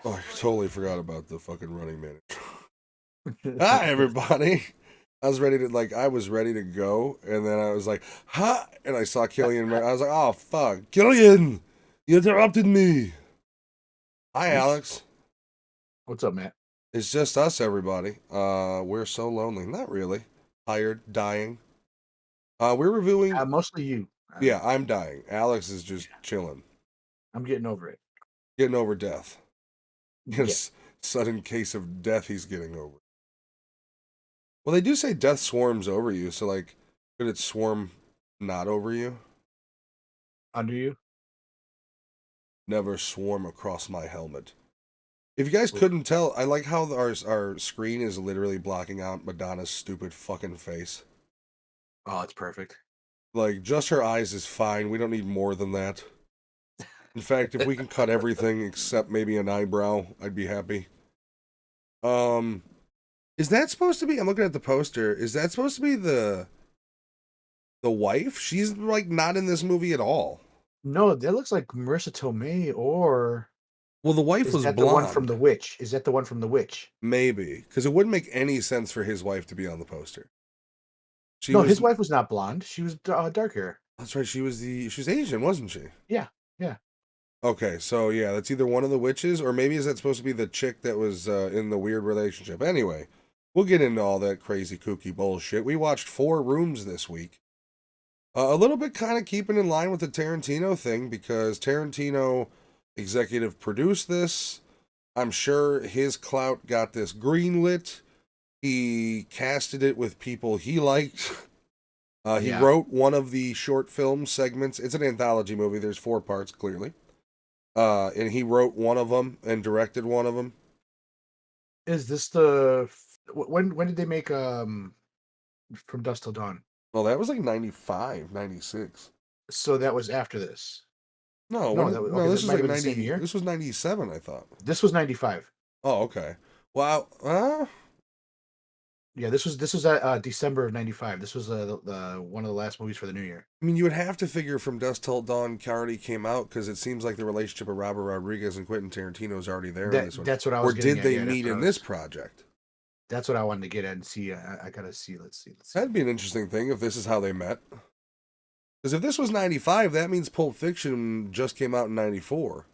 Oh, I totally forgot about the fucking running man. Hi, everybody. I was ready to go, and then I was like, ha! And I saw Killian. I was like, oh, fuck. Killian! You interrupted me. Hi, Oops. Alex. What's up, Matt? It's just us, everybody. We're so lonely. Not really. Tired, dying. We're reviewing. Mostly you. Yeah, I'm dying. Alex is just chilling. I'm getting over it. Getting over death. Yeah. Yes, sudden case of death he's getting over. Well, they do say death swarms over you, so, like, could it swarm not over you? Under you? Never swarm across my helmet. If you guys Oof. couldn't tell, I like how our screen is literally blocking out Madonna's stupid fucking face. Oh, it's perfect. Like, just her eyes is fine. We don't need more than that. In fact, if we can cut everything except maybe an eyebrow, I'd be happy. Um, is that supposed to be? I'm looking at the poster. Is that supposed to be the wife? She's like not in this movie at all. No, that looks like Marissa Tomei, or Well, the wife is was that the one from blonde. The Witch? Is that the one from The Witch? Maybe, because it wouldn't make any sense for his wife to be on the poster. She No, was. his wife was not blonde. She was dark hair. That's right. She was Asian, wasn't she? Yeah, yeah. Okay, so yeah, that's either one of the witches, or maybe is that supposed to be the chick that was in the weird relationship? Anyway, we'll get into all that crazy kooky bullshit. We watched Four Rooms this week. A little bit kind of keeping in line with the Tarantino thing because Tarantino executive produced this. I'm sure his clout got this greenlit. He casted it with people he liked. He Yeah. wrote one of the short film segments. It's an anthology movie. There's 4 parts, clearly. And he wrote one of them and directed one of them. Is this the when did they make From Dusk Till Dawn? Well, that was like 95, 96. So that was after this. No, No, that was no, okay. this That was might have like been the same 90. year. This was 97, I thought. This was 95. Oh, okay. Wow. Yeah, this was December of '95. This was the one of the last movies for the new year. I mean, you would have to figure From Dusk Till Dawn already came out because it seems like the relationship of Robert Rodriguez and Quentin Tarantino is already there in this one. That's what I Or was getting did at. they Yeah, meet in this project? that's what I wanted to get at and see. I gotta see. Let's see. That'd be an interesting thing if this is how they met. Because if this was 95, that means Pulp Fiction just came out in 94.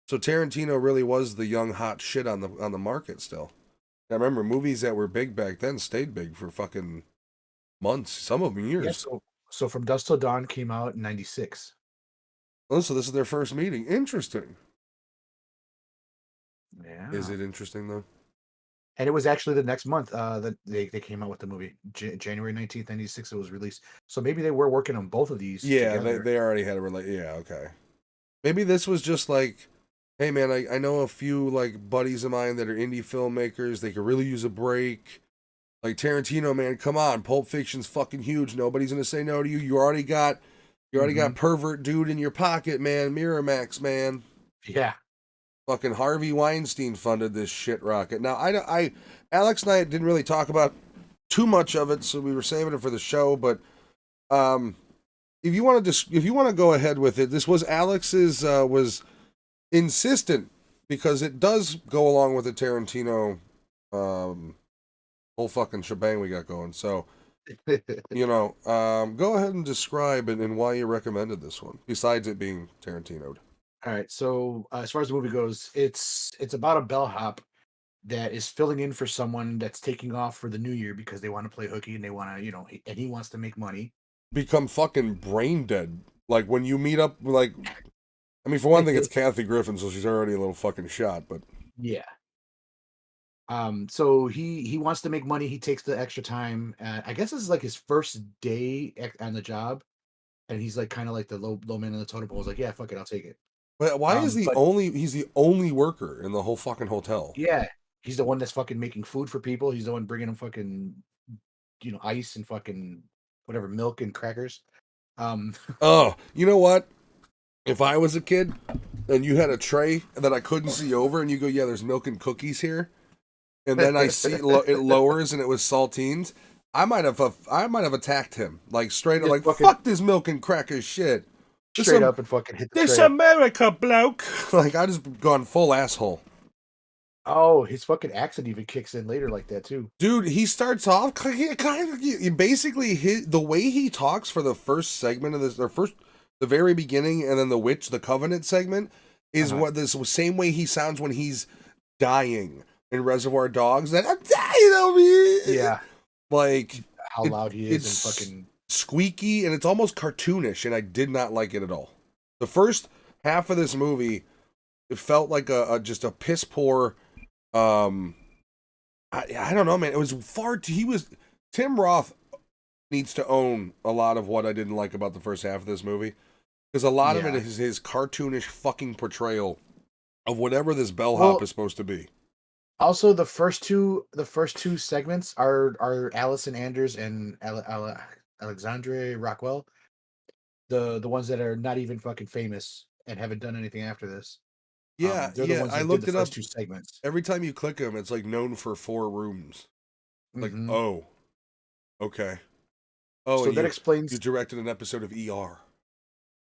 So Tarantino really was the young hot shit on the market still. Now remember, movies that were big back then stayed big for fucking months, some of them Yeah. years. So From Dusk Till Dawn came out in '96. Oh, so this is their first meeting. Interesting. Is Yeah. it interesting though? And it was actually the next month that they came out with the movie. January 19th, '96. It was released. So maybe they were working on both of these Yeah, together. they already had a Yeah, okay. Maybe this was just like, hey man, I know a few like buddies of mine that are indie filmmakers. They could really use a break. Like Tarantino, man, come on, Pulp Fiction's fucking huge. Nobody's gonna say no to you. You already got pervert dude in your pocket, man. Miramax, man. Yeah. Fucking Harvey Weinstein funded this shit rocket. Now, Alex and I didn't really talk about too much of it, so we were saving it for the show. But if you want to go ahead with it, this was Alex's was insistent because it does go along with the Tarantino whole fucking shebang we got going. So go ahead and describe it and why you recommended this one, besides it being Tarantino'd. All right. So as far as the movie goes, it's about a bellhop that is filling in for someone that's taking off for the new year because they want to play hooky and they want to, and he wants to make money. Become fucking brain dead. Like when you meet up, like, I mean, for one thing, it's Kathy Griffin, so she's already a little fucking shot. But Yeah. So he wants to make money. He takes the extra time. I guess this is like his first day on the job, and he's like kind of like the low man on the totem pole. He's like, yeah, fuck it, I'll take it. why is But he's the only worker in the whole fucking hotel? yeah, he's the one that's fucking making food for people. He's the one bringing them fucking, ice and fucking whatever, milk and crackers. Um, Oh, you know what? If I was a kid and you had a tray that I couldn't see over, and you go, yeah, there's milk and cookies here, and then I see it lowers and it was saltines, I might have attacked him like straight up, just like fucking fuck this milk and cracker shit. straight up and fucking hit the This tray. America, bloke. Like I just gone full asshole. Oh, his fucking accent even kicks in later like that too. Dude, he starts off kind of basically the way he talks for the first segment of this, or first the very beginning, and then the Covenant segment is Uh-huh. what this same way he sounds when he's dying in Reservoir Dogs. That I'm dying of it. Yeah, Like how it, loud he is and it's fucking squeaky and it's almost cartoonish, and I did not like it at all. The first half of this movie, it felt like a just a piss poor. Um, I don't know, man. It was he was Tim Roth needs to own a lot of what I didn't like about the first half of this movie because a lot of it yeah. is his cartoonish fucking portrayal of whatever this bellhop Well, is supposed to be. also the first two segments are Allison Anders and Alexandre Rockwell, the ones that are not even fucking famous and haven't done anything after this. Yeah, They're the yeah. ones I that did the looked it first up. two segments. Every time you click him, it's like known for 4 rooms. Like, Hmm. oh, okay. Oh, So and that you explains directed an episode of ER.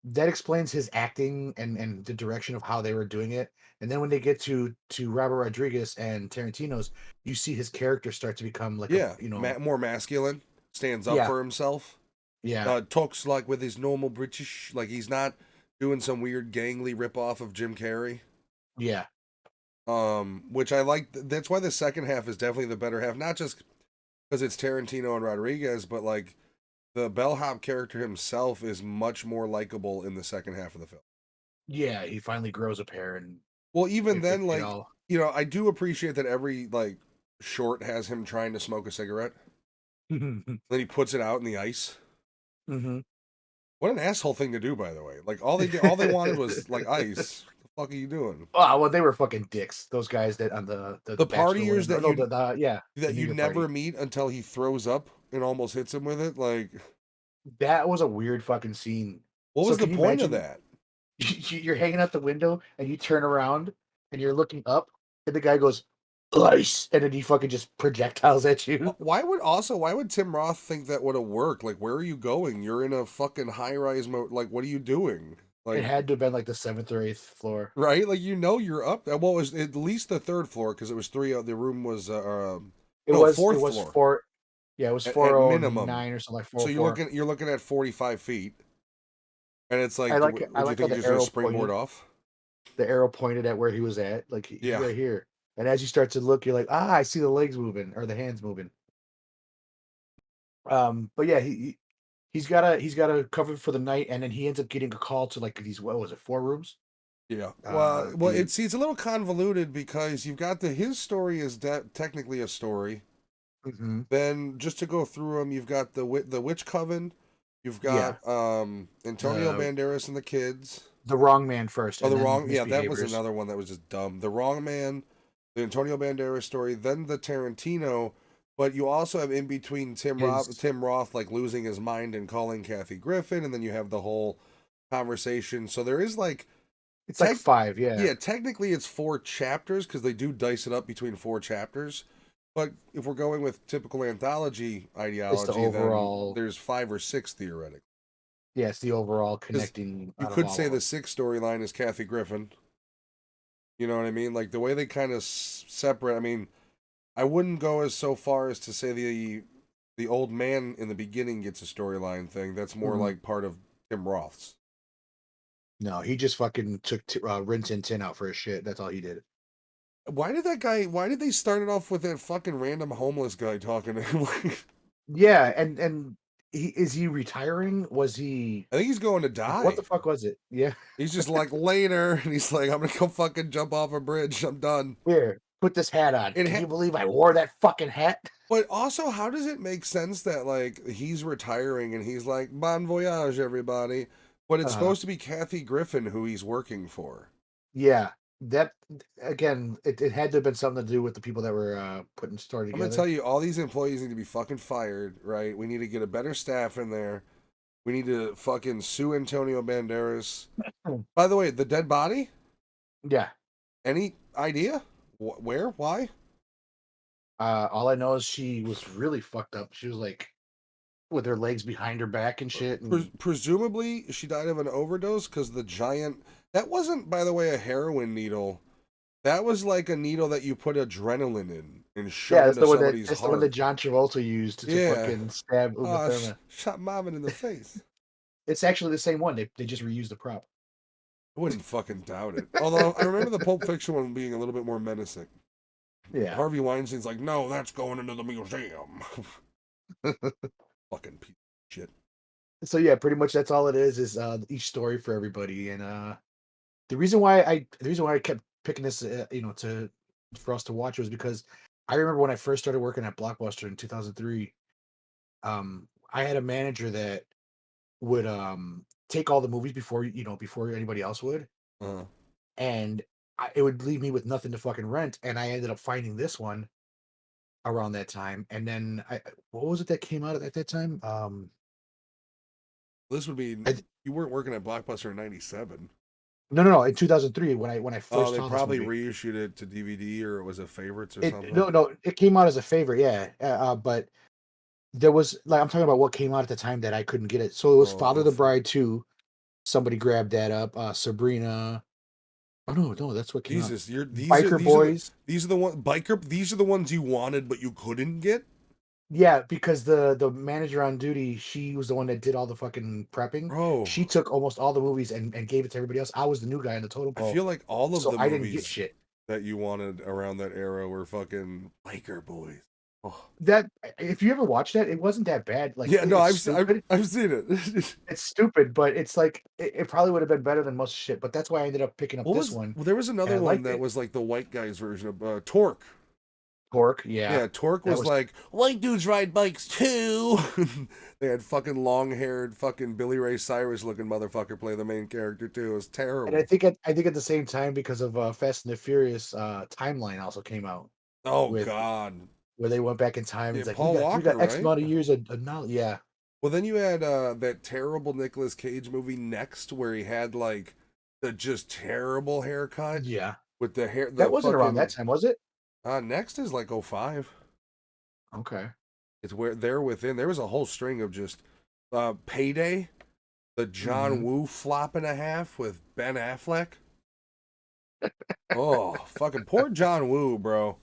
that explains his acting and the direction of how they were doing it. And then when they get to Robert Rodriguez and Tarantino's, you see his character start to become like a Yeah, you know more masculine, stands up yeah, for himself. yeah, Talks like with his normal British, like he's not doing some weird gangly ripoff of Jim Carrey. yeah, Which I like. That's why the second half is definitely the better half. Not just because it's Tarantino and Rodriguez, but like the bellhop character himself is much more likable in the second half of the film. yeah. He finally grows a pair, and Well, even it, it, then, it like all. I do appreciate that every like short has him trying to smoke a cigarette. Hmm. Then he puts it out in the ice. Hmm. What an asshole thing to do, by the way. Like all they wanted was like ice. What the fuck are you doing? Oh well, they were fucking dicks. Those guys that on the The Bachelor partiers one, or that no, the yeah, the New Year never party. meet until he throws up and almost hits him with it. Like, That was a weird fucking scene. what So was the can you point of imagine that? you're hanging out the window and you turn around and you're looking up and the guy goes ice and then he fucking just projectiles at you. Why would Tim Roth think that would have worked? Like, where are you going? You're in a fucking high rise mode. Like, what are you doing? It Like, had to have been like the seventh or eighth floor. right? Like, you're up. Well, it was at least the third floor because it was three. The room was It no, was it fourth was floor four, yeah, it was at four oh minimum. nine or something like So 404. you're looking at 45 feet, and it's I like, like I would you like how think you're just gonna springboard off? the arrow pointed at where he was at, like he's Yeah, right here. And as you start to look, you're like, I see the legs moving or the hands moving. But yeah, he's got a cover for the night, and then he ends up getting a call to like these what was it, 4 rooms? yeah. Well, The it's a little convoluted because you've got his story is technically a story. Mhm. Then just to go through them, you've got the Witch Coven, you've Yeah, got Antonio the Banderas and the kids. the wrong man first, Oh, and the then wrong, yeah, that was misbehaviors. another one that was just dumb. The Wrong Man, the Antonio Banderas story, then the Tarantino. But you also have in between His Tim Roth like losing his mind and calling Kathy Griffin, and then you have the whole conversation. So there is like it's like tech, 5, yeah. yeah, technically it's 4 chapters because they do dice it up between 4 chapters. But if we're going with typical anthology It's the ideology, then overall there's 5 or 6 theoretically. yeah, it's the overall Because connecting you out of could all say of the them. sixth storyline is Kathy Griffin. You know what I mean? Like the way they kind of separate. I mean, I wouldn't go as so far as to say the old man in the beginning gets a storyline thing. That's more Mhm. like part of Tim Roth's. No, he just fucking took Rin Tin Tin out for his shit, that's all he did. Why did that guy? Why did they start it off with that fucking random homeless guy talking to him? Like, Yeah, and he retiring? Was he I think he's going to like, what the die. fuck was it? Yeah. He's just like later, and he's like, I'm gonna go fucking jump off a bridge. I'm done. Here, put this hat on. It Can ha- you believe I wore that fucking hat? but also, how does it make sense that like he's retiring and he's like, "Bon voyage, everybody," but it's Uh, supposed to be Kathy Griffin who he's working for. yeah, that again, it had to have been something to do with the people that were putting the story I'm gonna tell together. you, all these employees need to be fucking fired, right? We need to get a better staff in there. We need to fucking sue Antonio Banderas. Hmm. By the way, the dead body? Yeah. Any idea? Where? Why? All I know is she was really fucked up. She was like with her legs behind her back and shit. And Presumably, she died of an overdose because the giant. That wasn't, by the way, a heroin needle. That was like a needle that you put adrenaline in and Yeah, shove that's into the one that somebody's that's the one that heart. John Travolta used to Yeah. fucking stab Uma Oh, Thurman. shot Marvin in the face. It's actually the same one. They just reused the prop. I wouldn't fucking doubt it. Although I remember the Pulp Fiction one being a little bit more menacing. Yeah. Harvey Weinstein's like, no, that's going into the museum. Fucking piece of shit. So yeah, pretty much that's all it is each story for everybody. And the reason why I kept picking this, to for us to watch was because I remember when I first started working at Blockbuster in 2003. I had a manager that would take all the movies before anybody else would, Uh, and it would leave me with nothing to fucking rent. And I ended up finding this one around that time. And then what was it that came out at that time? this would be, I, th- you weren't working at Blockbuster in 97. no, no, no, in 2003 when I Oh, first they saw this probably movie. reissued it to DVD or it was a favorites or It something. no no it came out as a favorite, yeah. But there was like I'm talking about what came out at the time that I couldn't get it. So it was Oh, Father oh the fuck. Bride 2. Somebody grabbed that up. Sabrina. Oh no, that's what came out. Jesus, you're Biker Boys. these are the one biker these are the ones you wanted but you couldn't get? Yeah, because the manager on duty, she was the one that did all the fucking prepping. Bro, She took almost all the movies and gave it to everybody else. I was the new guy on the totem I pole, feel like all of so the I didn't get movies shit. that you wanted around that era were fucking biker boys. Oh. That if you ever watched that, it wasn't that bad. Like Yeah, no, it's stupid. I've seen it. It's stupid, but it's like it probably would have been better than most shit. But that's why I ended up picking up What this was one, well, there was and another I one liked that it. was like the white guy's version of Torque. Torque, yeah, Yeah, Torque that was was like white dudes ride bikes too. They had fucking long-haired fucking Billy Ray Cyrus looking motherfucker play the main character too. It was and I terrible. think at the same time because of Fast and the Furious, Timeline also came out Oh with God. where they went back in time. Yeah, It's like Paul we Walker, got X right? amount of years of knowledge. Yeah, Well, then you had that terrible Nicolas Cage movie Next, where he had like the just terrible haircut yeah, with the hair, that the wasn't around that fucking. time, was it? Next is like '05. Okay. It's where they're within. There was a whole string of just Payday, the John Hmm. Woo flop and a half with Ben Affleck. Oh, fucking poor John Woo, bro.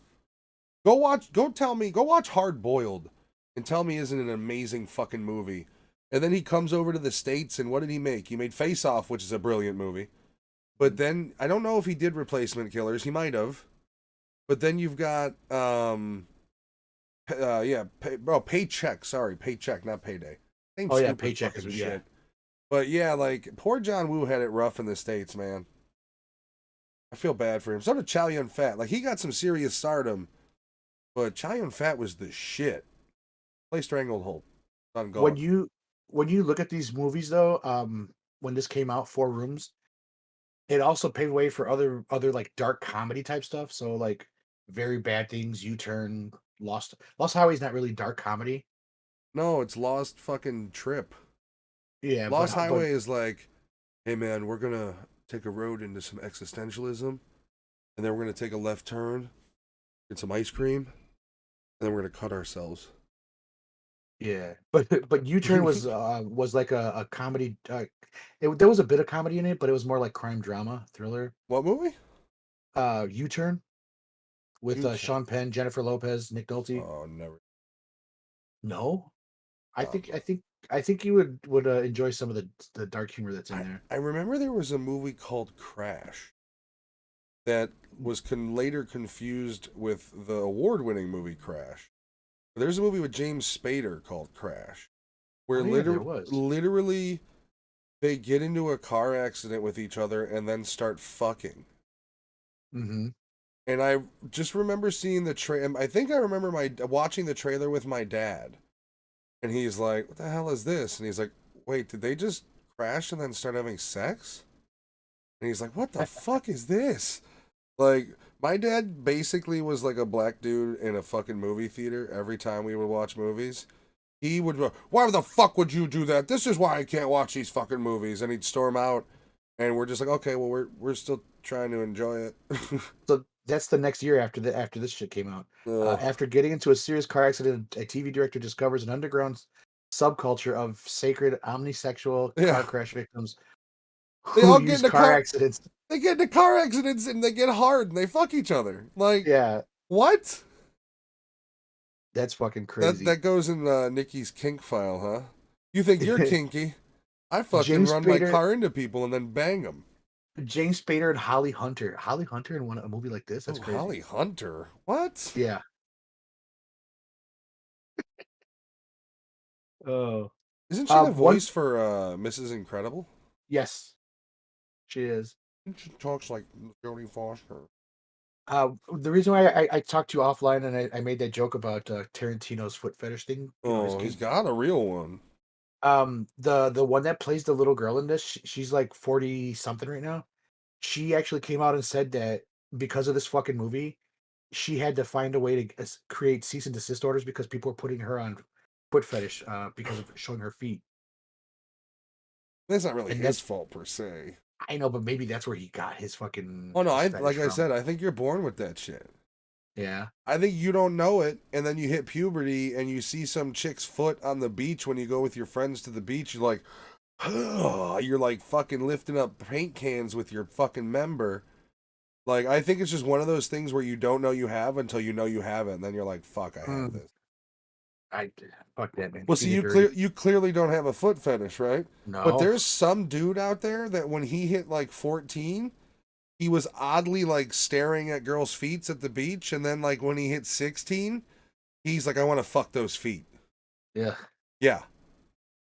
Go watch Hard Boiled and tell me isn't an amazing fucking movie. And then he comes over to the States and what did he make? He made Face Off, which is a brilliant movie. But then I don't know if he did Replacement Killers. He might have. But then you've got Paycheck. Sorry, Paycheck, not Payday. Same Oh yeah, stupid Paycheck is fucking yeah. shit. But yeah, like poor John Woo had it rough in the States, man. I feel bad for him. So did Chow Yun Fat. Like he got some serious stardom, but Chow Yun Fat was the shit. Play Stranglehold. On When gone. you when you look at these movies though, when this came out, Four Rooms, it also paved way for other like dark comedy type stuff. So like Very Bad Things, U Turn, Lost Highway is not really dark comedy. No, it's Lost fucking Trip. Yeah, Lost but Highway is like, hey man, we're gonna take a road into some existentialism, and then we're gonna take a left turn, get some ice cream, and then we're gonna cut ourselves. yeah, but U Turn was like a comedy. There was a bit of comedy in it, but it was more like crime drama thriller. What movie? U Turn with U Turn. Sean Penn, Jennifer Lopez, Nick Nolte. Oh, never. No, I Oh. think I think I think you would enjoy some of the dark humor that's in there. I remember there was a movie called Crash that was later confused with the award-winning movie Crash. There's a movie with James Spader called Crash, where Oh yeah, there was. literally they get into a car accident with each other and then start fucking. Hmm. And I just remember seeing the trailer. I think I remember my watching the trailer with my dad, and he's like, "What the hell is this?" And he's like, "Wait, did they just crash and then start having sex?" And he's like, "What the fuck is this?" Like, my dad basically was like a black dude in a fucking movie theater every time we would watch movies. He would go, "Why the fuck would you do that? This is why I can't watch these fucking movies." And he'd storm out, and we're just like, "Okay, well, we're still trying to enjoy it." So that's the next year after this shit came out. Ugh. After getting into a serious car accident, a TV director discovers an underground subculture of sacred omnisexual Yeah, car crash victims they who all get in use the car car. accidents. They get into car accidents and they get hard and they fuck each other. Like, Yeah, what? that's fucking That crazy. that goes in Nikki's kink file, huh? You think you're kinky? I fucking James run my Spader, car into people and then bang them. James Spader and Holly Hunter. Holly Hunter in a movie like this? That's Oh, crazy. Holly Hunter. What? Yeah. Oh. Isn't she the One. voice for Mrs. Incredible? Yes, she is. She talks like Jodie Foster. The reason why I talked to you offline and I made that joke about Tarantino's foot fetish thing, his Oh, he's kink. got a real one. The one that plays the little girl in this, she's like 40 something right now. She actually came out and said that because of this fucking movie, she had to find a way to create cease and desist orders because people were putting her on foot fetish because of showing her feet. That's not really And his that's fault per se. I know, but maybe that's where he got his fucking Oh no, his I fetish like I from. said, I think you're born with that shit. Yeah. I think you don't know it, and then you hit puberty and you see some chick's foot on the beach when you go with your friends to the beach. You're like, you're like fucking lifting up paint cans with your fucking member. Like, I think it's just one of those things where you don't know you have until you know you have it, and then you're like, fuck, I have Mm, this. I fuck that man. Well, Give see, me dirty. you clearly don't have a foot fetish, right? But No. there's some dude out there that when he hit like 14, he was oddly like staring at girls' feet at the beach, and then like when he hit 16, he's like, I want to fuck those feet. Yeah. Yeah,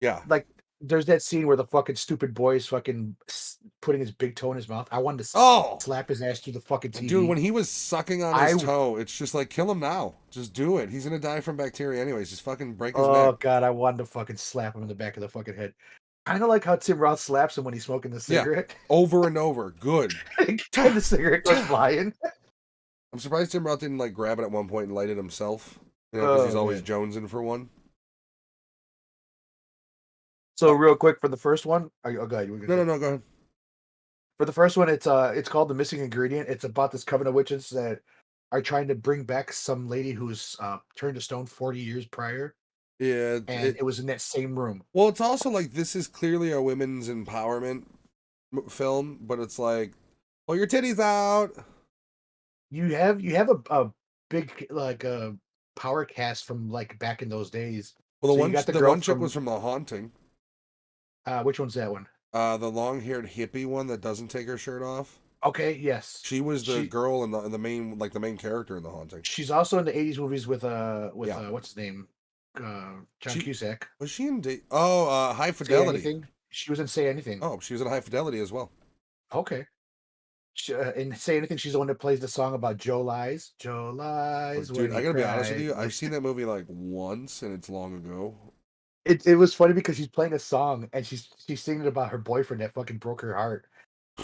yeah. Like there's that scene where the fucking stupid boy is fucking putting his big toe in his mouth. I wanted to Oh, slap his ass through the fucking dude, TV. when he was sucking on his I toe, it's just like, kill him now. Just do it. He's gonna die from bacteria anyways. Just fucking break his oh neck. god, I wanted to fucking slap him in the back of the fucking head. Kind of like how Tim Roth slaps him when he's smoking the Yeah, cigarette, over and over. Good. and Ta, the cigarette goes ta. flying. I'm surprised Tim Roth didn't like grab it at one point and light it himself. You know, because he's Oh always man. jonesing for one. So real quick for the first one, oh god, you were gonna No, no, say no. Go ahead. for the first one, it's called The Missing Ingredient. It's about this coven of witches that are trying to bring back some lady who's turned to stone 40 years prior, Yeah, and it was in that same room. well, it's also like this is clearly a women's empowerment film, but it's like, pull your titties out. You have a big like a power cast from like back in those days. Well, So you got the the girl one chick was from from The Haunting. which one's that one? The long-haired hippie one that doesn't take her shirt off. Okay, yes. She was the She girl in the main like the main character in The Haunting. she's also in the 80s movies with Yeah, what's his name? John she Cusack. was she in. High Say Fidelity. Anything. She was in Say Anything. Oh, she was in High Fidelity as well. Okay. In Say Anything, she's the one that plays the song about Joe lies. Joe Oh, lies when dude, I he gotta be honest with cries. you. I've seen that movie like once, and it's long ago. It was funny because she's playing a song and she's singing about her boyfriend that fucking broke her heart.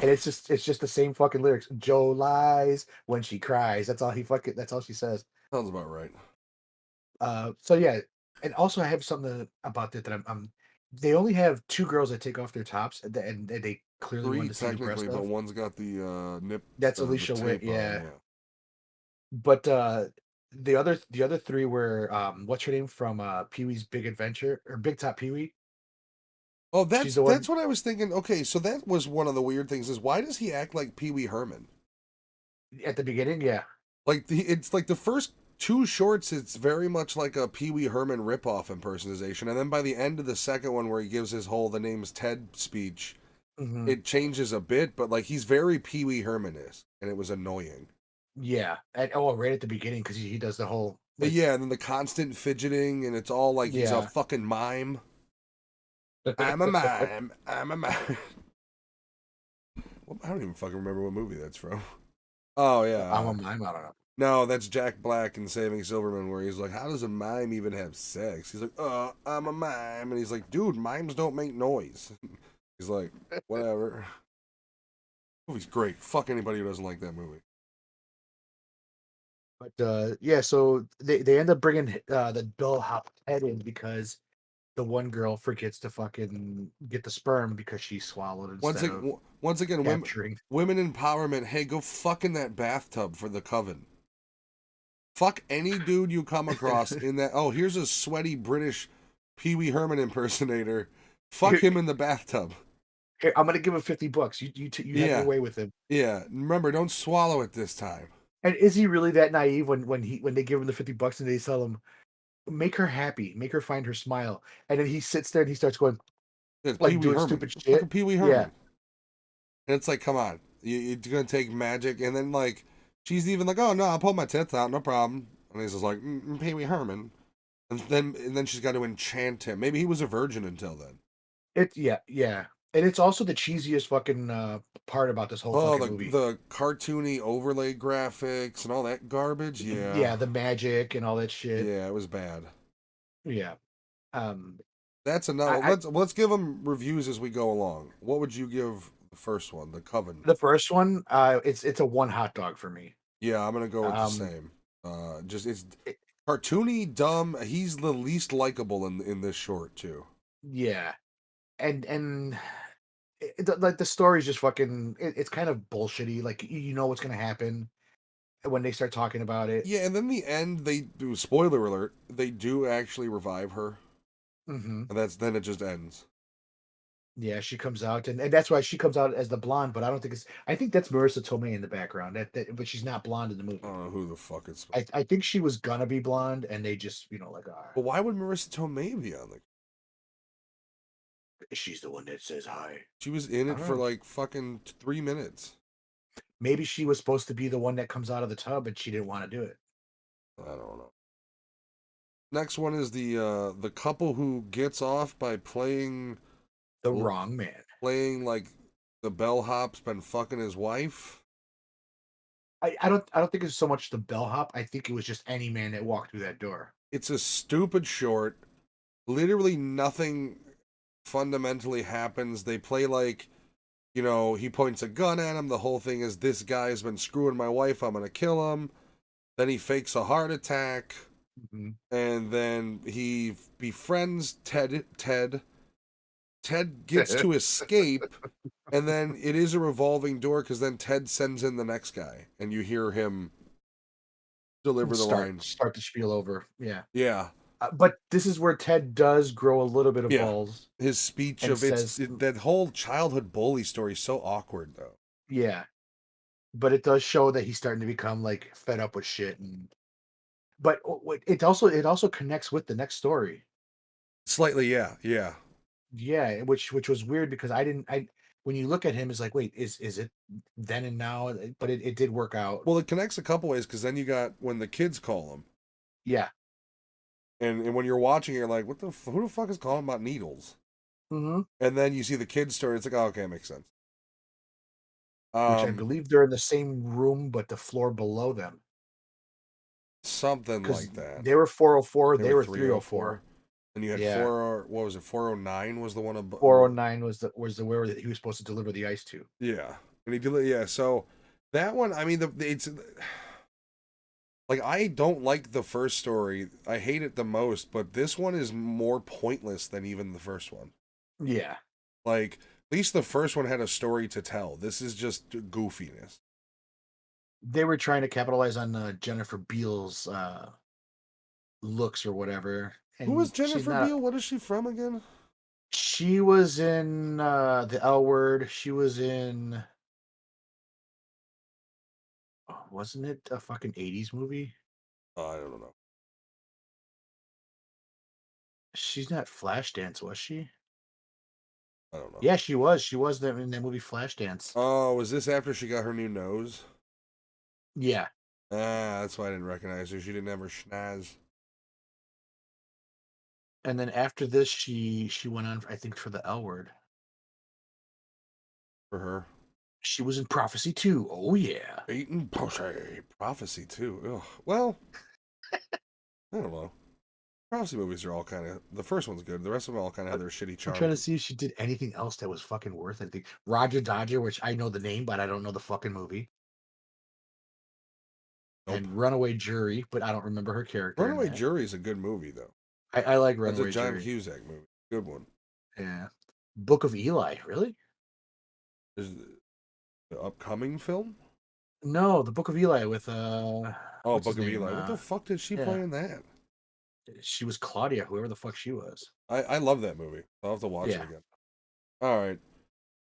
And it's just the same fucking lyrics. Joe lies when she cries. That's all she says. Sounds about right. So yeah. And also I have something about that I'm they only have two girls that take off their tops and they clearly Three wanted to see the breast technically, but of. one's got the nip That's the Alicia Witt, tape on. yeah. Yeah. But the other three were what's her name from Pee-wee's Big Adventure or Big Top Pee-wee? Oh, She's the that's one what I was thinking. Okay, so that was one of the weird things is why does he act like Pee Wee Herman? at the beginning, yeah. Like it's like the first two shorts, it's very much like a Pee Wee Herman ripoff impersonation, and then by the end of the second one, where he gives his whole "the name's Ted" speech, Hmm. it changes a bit, but like he's very Pee Wee Herman-esque, and it was annoying. Yeah. Right at the beginning because he does the whole But like yeah, and then the constant fidgeting, and it's all like he's a yeah. fucking mime. I'm a mime. I'm a mime. Well, I don't even fucking remember what movie that's from. Oh yeah. I'm a mime. I don't know. No, that's Jack Black in Saving Silverman, where he's like, "How does a mime even have sex?" He's like, I'm a mime," and he's like, "Dude, mimes don't make noise." He's like, "Whatever." Movie's great. Fuck anybody who doesn't like that movie. But yeah, so they end up bringing the dollhouse head in because the one girl forgets to fucking get the sperm because she swallowed instead of Once again, capturing. women empowerment. Hey, go fuck in that bathtub for the coven. Fuck any dude you come across in that. Oh, here's a sweaty British Pee Wee Herman impersonator. Fuck him in the bathtub. Here, I'm gonna give him $50. You have your Yeah, way with him. yeah. Remember, don't swallow it this time. And is he really that naive when they give him the $50 and they tell him, make her happy, make her find her smile, and then he sits there and he starts going It's Pee like Wee doing Herman, stupid shit. fucking Pee Wee Yeah, Herman. And it's like, come on, you're gonna take magic, and then like she's even like, oh no, I'll pull my tits out, no problem. And he's just like, Pee Wee Herman, and then she's got to enchant him. Maybe he was a virgin until then. yeah, and it's also the cheesiest fucking part about this whole Oh, fucking the movie. the cartoony overlay graphics and all that garbage. Yeah, Yeah, the magic and all that shit. yeah, it was bad. Yeah, um, That's enough. I Let's give them reviews as we go along. What would you give the first one, The Coven? the first one, it's a one hot dog for me. Yeah, I'm gonna go with the Um, same. Just it's it, cartoony, dumb. He's the least likable in this short too. yeah, and like the story's just fucking. It's kind of bullshitty. Like you know what's gonna happen when they start talking about it. Yeah, and then the end they do. Spoiler alert: they do actually revive her, Hmm. and then it just ends. Yeah, she comes out, and that's why she comes out as the blonde. But I don't think it's. I think that's Marissa Tomei in the background. But she's not blonde in the I movie. don't know who the fuck it's. I think she was gonna be blonde, and they just like, But why would Marissa Tomei be on the? she's the one that says hi. She was in I it don't for know. like fucking 3 minutes. Maybe she was supposed to be the one that comes out of the tub, and she didn't want to do it. I don't know. Next one is the couple who gets off by The wrong man. playing like the bellhop's been fucking his wife. I don't think it's so much the bellhop. I think it was just any man that walked through that door. It's a stupid short. Literally nothing fundamentally happens. They play like, he points a gun at him. The whole thing is this guy's been screwing my wife. I'm gonna kill him. Then he fakes a heart attack, Mhm. and then he befriends Ted. Ted gets to escape, and then it is a revolving door because then Ted sends in the next guy, and you hear him deliver the start line. start the spiel over. Yeah. Yeah, But this is where Ted does grow a little bit of yeah. balls His speech and of says, that whole childhood bully story is so awkward though. "Yeah," but it does show that he's starting to become like fed up with shit. And but it also connects with the next story. Slightly, yeah, yeah. Yeah, which was weird because I didn't. I when you look at him, it's like, wait, is it then and now? But it did work out. Well, it connects a couple ways because then you got when the kids call him, Yeah. and when you're watching, you're like, who the fuck is calling about needles? Hmm. And then you see the kids story. It's like, oh, okay, it makes sense. Which I Um, believe they're in the same room, but the floor below them. Something Because like that. they were 404, They they were were 304, 304. and you had Yeah. what was it? 409 was the one. 409 was the where that he was supposed to deliver the ice to. Yeah, and he did. Yeah, so that one. I mean, it's like I don't like the first story. I hate it the most, but this one is more pointless than even the first one. Yeah. Like at least the first one had a story to tell. This is just goofiness. They were trying to capitalize on, Jennifer Beals, looks or whatever, Who was and she's Jennifer not Beal? What is she from again? she was in, The L Word, she was in wasn't it a fucking '80s movie? Oh, I don't know. She's not Flashdance, was she? I don't know. Yeah, she was there in that movie Flashdance. Oh, was this after she got her new nose? Yeah, Ah, that's why I didn't recognize her. She didn't have her schnoz and then after this, she went on, I think, for The L Word. for her. She was in Prophecy too. Oh, yeah. Eaton Poche. Prophecy, too. Ugh. Well, I don't know. Prophecy movies are all kind of. The first one's good. The rest of them all kind of have their shitty I'm trying to charm. see if she did anything else that was fucking worth anything. Roger Dodger, which I know the name, but I don't know the fucking movie. Nope. And Runaway Jury, but I don't remember her character in Runaway that. Jury is a good movie, though. I like That's a Runaway John Jury. Cusack movie. Good one. Yeah. Book of Eli, really? Is the upcoming film? No, the Book of Eli with Oh, what's his Book of name? Eli. What the fuck did she Yeah, play in that? she was Claudia, whoever the fuck she was. I love that movie. I'll have to watch it Yeah. again. All right.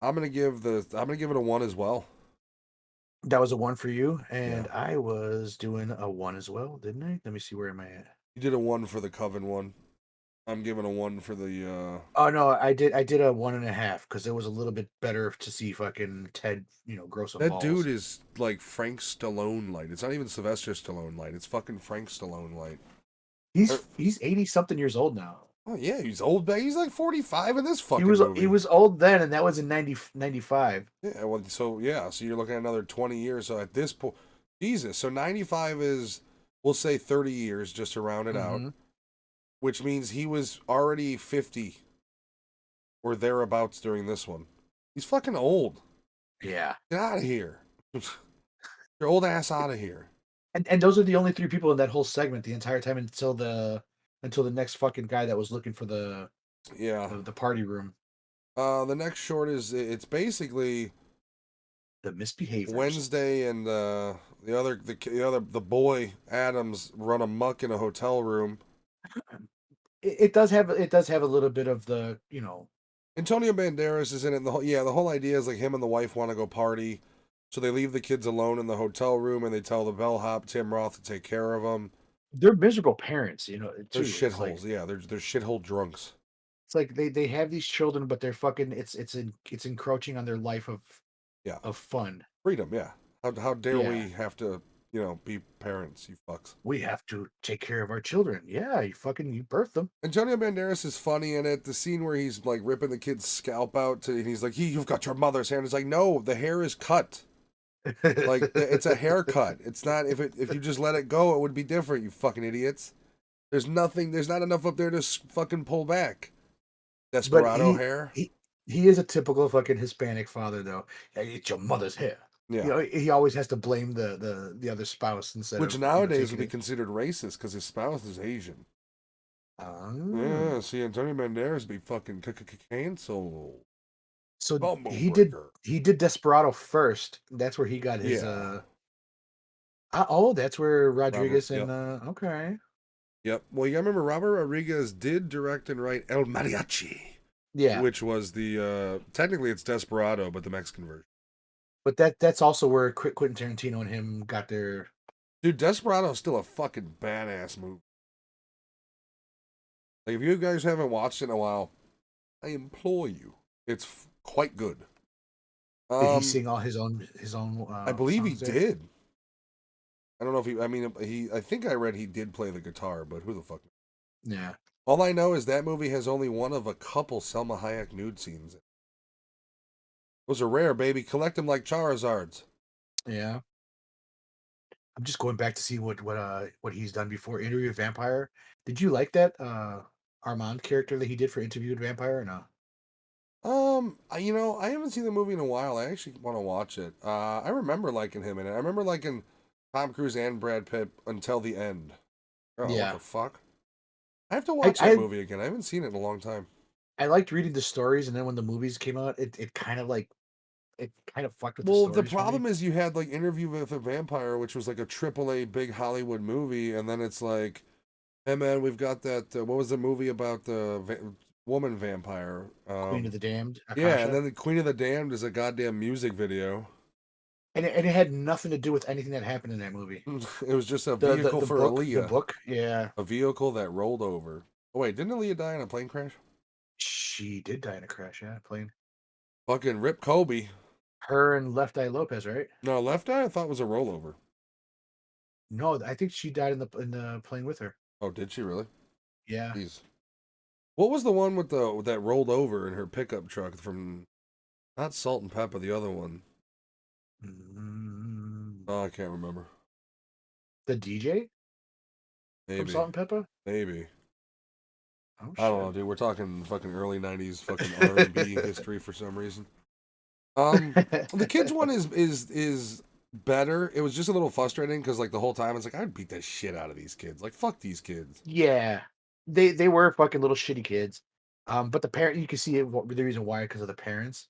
I'm gonna give it a 1 as well. That was a 1 for you, Yeah. and I was doing a 1 as well, didn't I? Let me see, where am I at? You did a 1 for the Coven one. I'm giving a 1 for the Oh no, I did a 1.5 because it was a little bit better to see fucking Ted, grow some that dude balls. is like Frank Stallone light. It's not even Sylvester Stallone light. It's fucking Frank Stallone light. He's 80 something years old now. Oh yeah, he's old. He's like 45 in this He fucking was he movie. was old then, and that was in 95. Yeah, well, so yeah, so you're looking at another 20 years. So at this point, Jesus, so 95 is, we'll say 30 years just to round it out, Mm-hmm. which means he was already 50 or thereabouts during this one. He's fucking old. Yeah. Get out of here. Your old ass out of here. And those are the only three people in that whole segment the entire time until the next fucking guy that was looking for the Yeah. the, the party room. The next short is, it's basically The misbehaviors. Wednesday and the boy Adams run amok in a hotel room. It does have a little bit of the. Antonio Banderas is in it. And the whole idea is like him and the wife want to go party, so they leave the kids alone in the hotel room and they tell the bellhop Tim Roth to take care of them. They're miserable parents, They're too. It's like shitholes. Yeah, they're shithole drunks. they have these children, but they're fucking it's encroaching on their life of Yeah, fun. freedom. Yeah. How dare Yeah. we have to be parents? You fucks. We have to take care of our children. Yeah, you birth them. Antonio Banderas is funny in it. The scene where he's like ripping the kid's scalp out, and he's like, "You've got your mother's hair." And it's like, no, the hair is cut. Like it's a haircut. It's not, if you just let it go, it would be different. You fucking idiots. There's nothing. There's not enough up there to fucking pull back. But Desperado he hair. he he is a typical fucking Hispanic father, though. "Hey, it's your mother's hair." Yeah. He always has to blame the other spouse instead Which of nowadays would taking be it. considered racist because his spouse is Asian. Ah. Yeah. See, Antonio Banderas be fucking canceled. So Bumble he did breaker. he did Desperado first. That's where he got his Yeah. that's where Robert. Rodriguez and Yep. okay. Yep. Well, you gotta remember Robert Rodriguez did direct and write El Mariachi, Yeah. which was the technically it's Desperado, but the Mexican version. But that's also where Quentin Tarantino and him got their. Dude, Desperado is still a fucking badass movie. Like, if you guys haven't watched it in a while, I implore you. It's quite good. Did he Um, sing all his own I believe he songs there? did. I don't know if he. I mean, I think I read he did play the guitar, but who the fuck? Yeah. All I know is that movie has only one of a couple Selma Hayek nude scenes. Those are rare, baby. Collect them like Charizards. Yeah. I'm just going back to see what he's done before. Interview with Vampire. Did you like that Armand character that he did for Interview with Vampire or no? I haven't seen the movie in a while. I actually want to watch it. I remember liking him in it. I remember liking Tom Cruise and Brad Pitt until the end. Oh, what Yeah. the fuck? I have to I watch that I, movie again. I haven't seen it in a long time. I liked reading the stories, and then when the movies came out, it kind of fucked with the Well, the stories for me. problem is you had like Interview with a Vampire, which was like a AAA big Hollywood movie, and then it's like, hey man, we've got that. What was the movie about the woman vampire? Queen of the Damned, Yeah, and Akasha. then the Queen of the Damned is a goddamn music video. And it had nothing to do with anything that happened in that movie. It was just a The the vehicle the for book the Aaliyah, book, yeah. a vehicle that rolled over. Oh wait, didn't Aaliyah die in a plane crash? She did die in a crash, yeah, plane. Fucking rip Kobe. Her and Left Eye Lopez, right? No, Left Eye I thought was a rollover. No, I think she died in the plane with her. Oh, did she really? Yeah. Jeez. What was the one with the that rolled over in her pickup truck from, not Salt and Pepper, the other one? Mm, Oh, I can't remember. the DJ from Maybe. Salt and Pepper? Maybe. Oh I don't know, shit. dude. We're talking fucking early '90s fucking R&B history for some reason. The kids one is better. It was just a little frustrating because like the whole time it's like I'd beat the shit out of these kids. Like fuck these kids. Yeah. They were fucking little shitty kids. But the parent, you can see it, the reason why, because of the parents.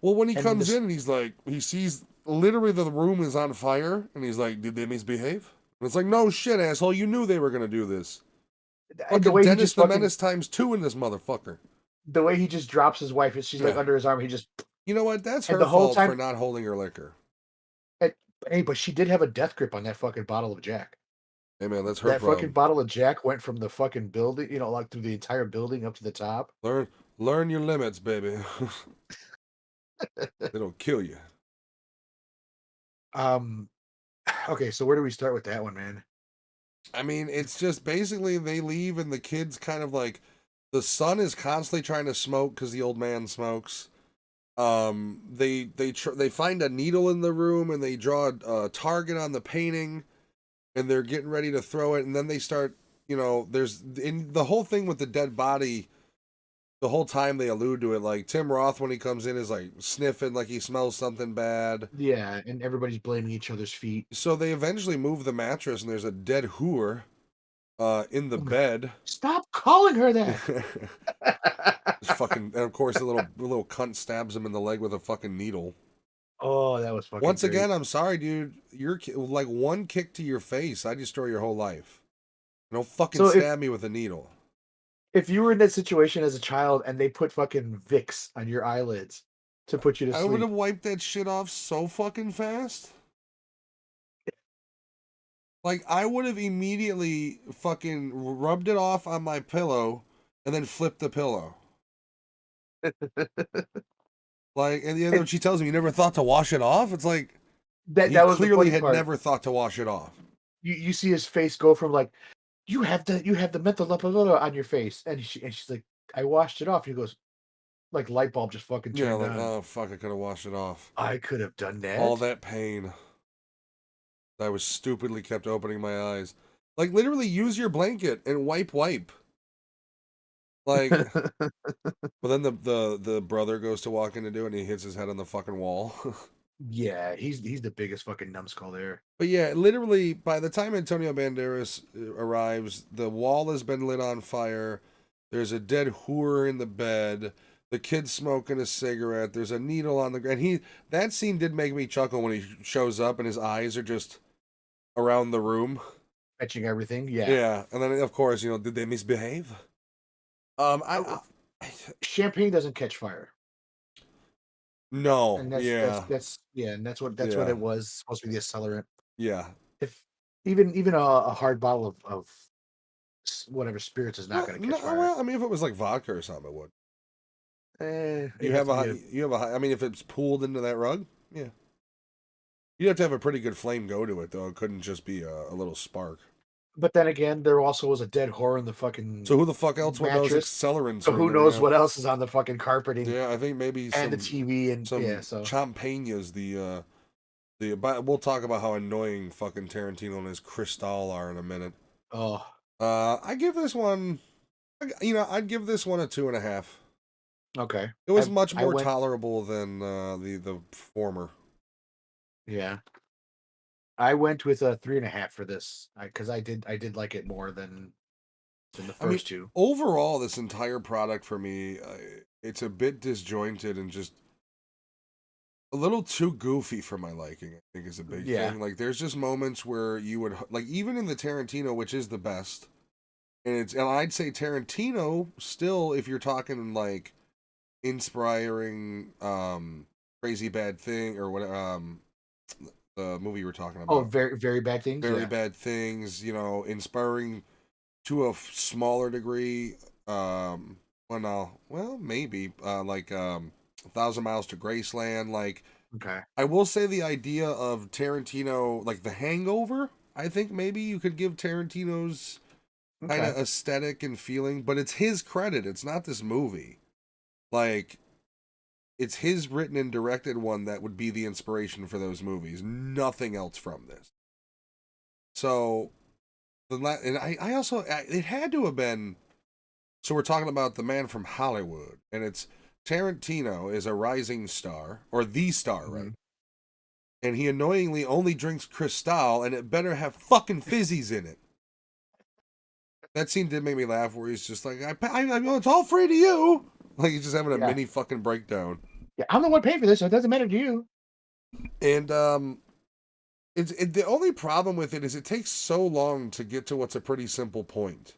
Well, when he And comes this in and he's like, he sees literally the room is on fire, and he's like, "Did they misbehave?" And it's like, "No shit, asshole. You knew they were gonna do this." and the Fucking way he Dennis just the fucking Menace times 2 in this motherfucker. the way he just drops his wife, she's like Yeah. under his arm, he just You know what? That's And her the whole fault for time, not holding her liquor. and, hey, but she did have a death grip on that fucking bottle of Jack. Hey man, that's her That fucking problem. bottle of Jack went from the fucking building, like through the entire building up to the top. Learn your limits, baby. It'll kill you. Um, okay, so where do we start with that one, man? I mean, it's just basically they leave and the kids kind of like the son is constantly trying to smoke because the old man smokes. They find a needle in the room and they draw a target on the painting and they're getting ready to throw it and then they start. There's in the whole thing with the dead body. The whole time they allude to it, like Tim Roth when he comes in is like sniffing like he smells something bad. Yeah, and everybody's blaming each other's feet. So they eventually move the mattress and there's a dead whore in the Oh my God. bed. Stop calling her that. Just fucking, and of course the little cunt stabs him in the leg with a fucking needle. Oh, that was fucking Once great. again, I'm sorry, dude. You're like one kick to your face, I destroy your whole life. Don't fucking So stab me with a needle. if you were in that situation as a child and they put fucking Vicks on your eyelids to put you to I would have sleep, wiped that shit off so fucking fast. Like I would have immediately fucking rubbed it off on my pillow and then flipped the pillow. Like, and then when and she tells me you never thought to wash it off, it's like he that was the clearly funny had part. never thought to wash it off. You see his face go from like, you have the menthol blah, blah, blah, on your face, and she's like, I washed it off. He goes, like light bulb just fucking Yeah, turned like on. oh fuck, I could have washed it off. I could have done All that. that pain. I was stupidly kept opening my eyes. Like literally, use your blanket and wipe. Like, but then the brother goes to walk in to do it, and he hits his head on the fucking wall. Yeah, he's the biggest fucking numbskull there. But yeah, literally, by the time Antonio Banderas arrives, the wall has been lit on fire. There's a dead whore in the bed. The kid's smoking a cigarette. There's a needle on the ground. That scene did make me chuckle when he shows up and his eyes are just around the room. Fetching everything. Yeah. Yeah, and then of course, did they misbehave? Um, I, Oh, I champagne doesn't catch fire, no, and yeah, and that's what yeah, it was supposed to be the accelerant. yeah. If even a hard bottle of whatever spirits is not Well, going to no, catch fire. well, I mean, if it was like vodka or something, it would. You have to get it. I mean, if it's pooled into that rug, yeah. You'd have to have a pretty good flame go to it, though. It couldn't just be a little spark. But then again, there also was a dead whore in the So fucking who the fuck else would knows mattress. accelerants So are in who there? knows Yeah, what else is on the fucking carpeting yeah. I think maybe and the some TV and yeah. some So champagnes. But we'll talk about how annoying fucking Tarantino and his Cristal are in a minute. oh, I give this one, I'd give this one a 2.5. okay. It was much I more went tolerable than the former. yeah. I went with a 3.5 for this because I did like it more than the I mean, first two. overall, this entire product for me, it's a bit disjointed and just a little too goofy for my liking. I think is a big Yeah. thing. Like, there's just moments where you would like, even in the Tarantino, which is the best, and I'd say Tarantino still, if you're talking like inspiring, crazy bad thing or what, the movie you were talking Oh, about, very very bad things. very Yeah. bad things, inspiring to a smaller degree. Well, no, well, maybe like 1,000 Miles to Graceland. Like, Okay. I will say the idea of Tarantino, like The Hangover. I think maybe you could give Tarantino's kind Okay. of aesthetic and feeling, but it's his credit. It's not this movie. Like, it's his written and directed one that would be the inspiration for those movies. Nothing else from this. So and I also it had to have been. So we're talking about the man from Hollywood, and it's Tarantino is a rising star or the star, right? Mhm. And he annoyingly only drinks Cristal, and it better have fucking fizzies in it. That scene did make me laugh, where he's just like, it's all free to you." Like he's just having a Yeah. mini fucking breakdown. Yeah. I'm the one paying for this, so it doesn't matter to you. And the only problem with it is it takes so long to get to what's a pretty simple point.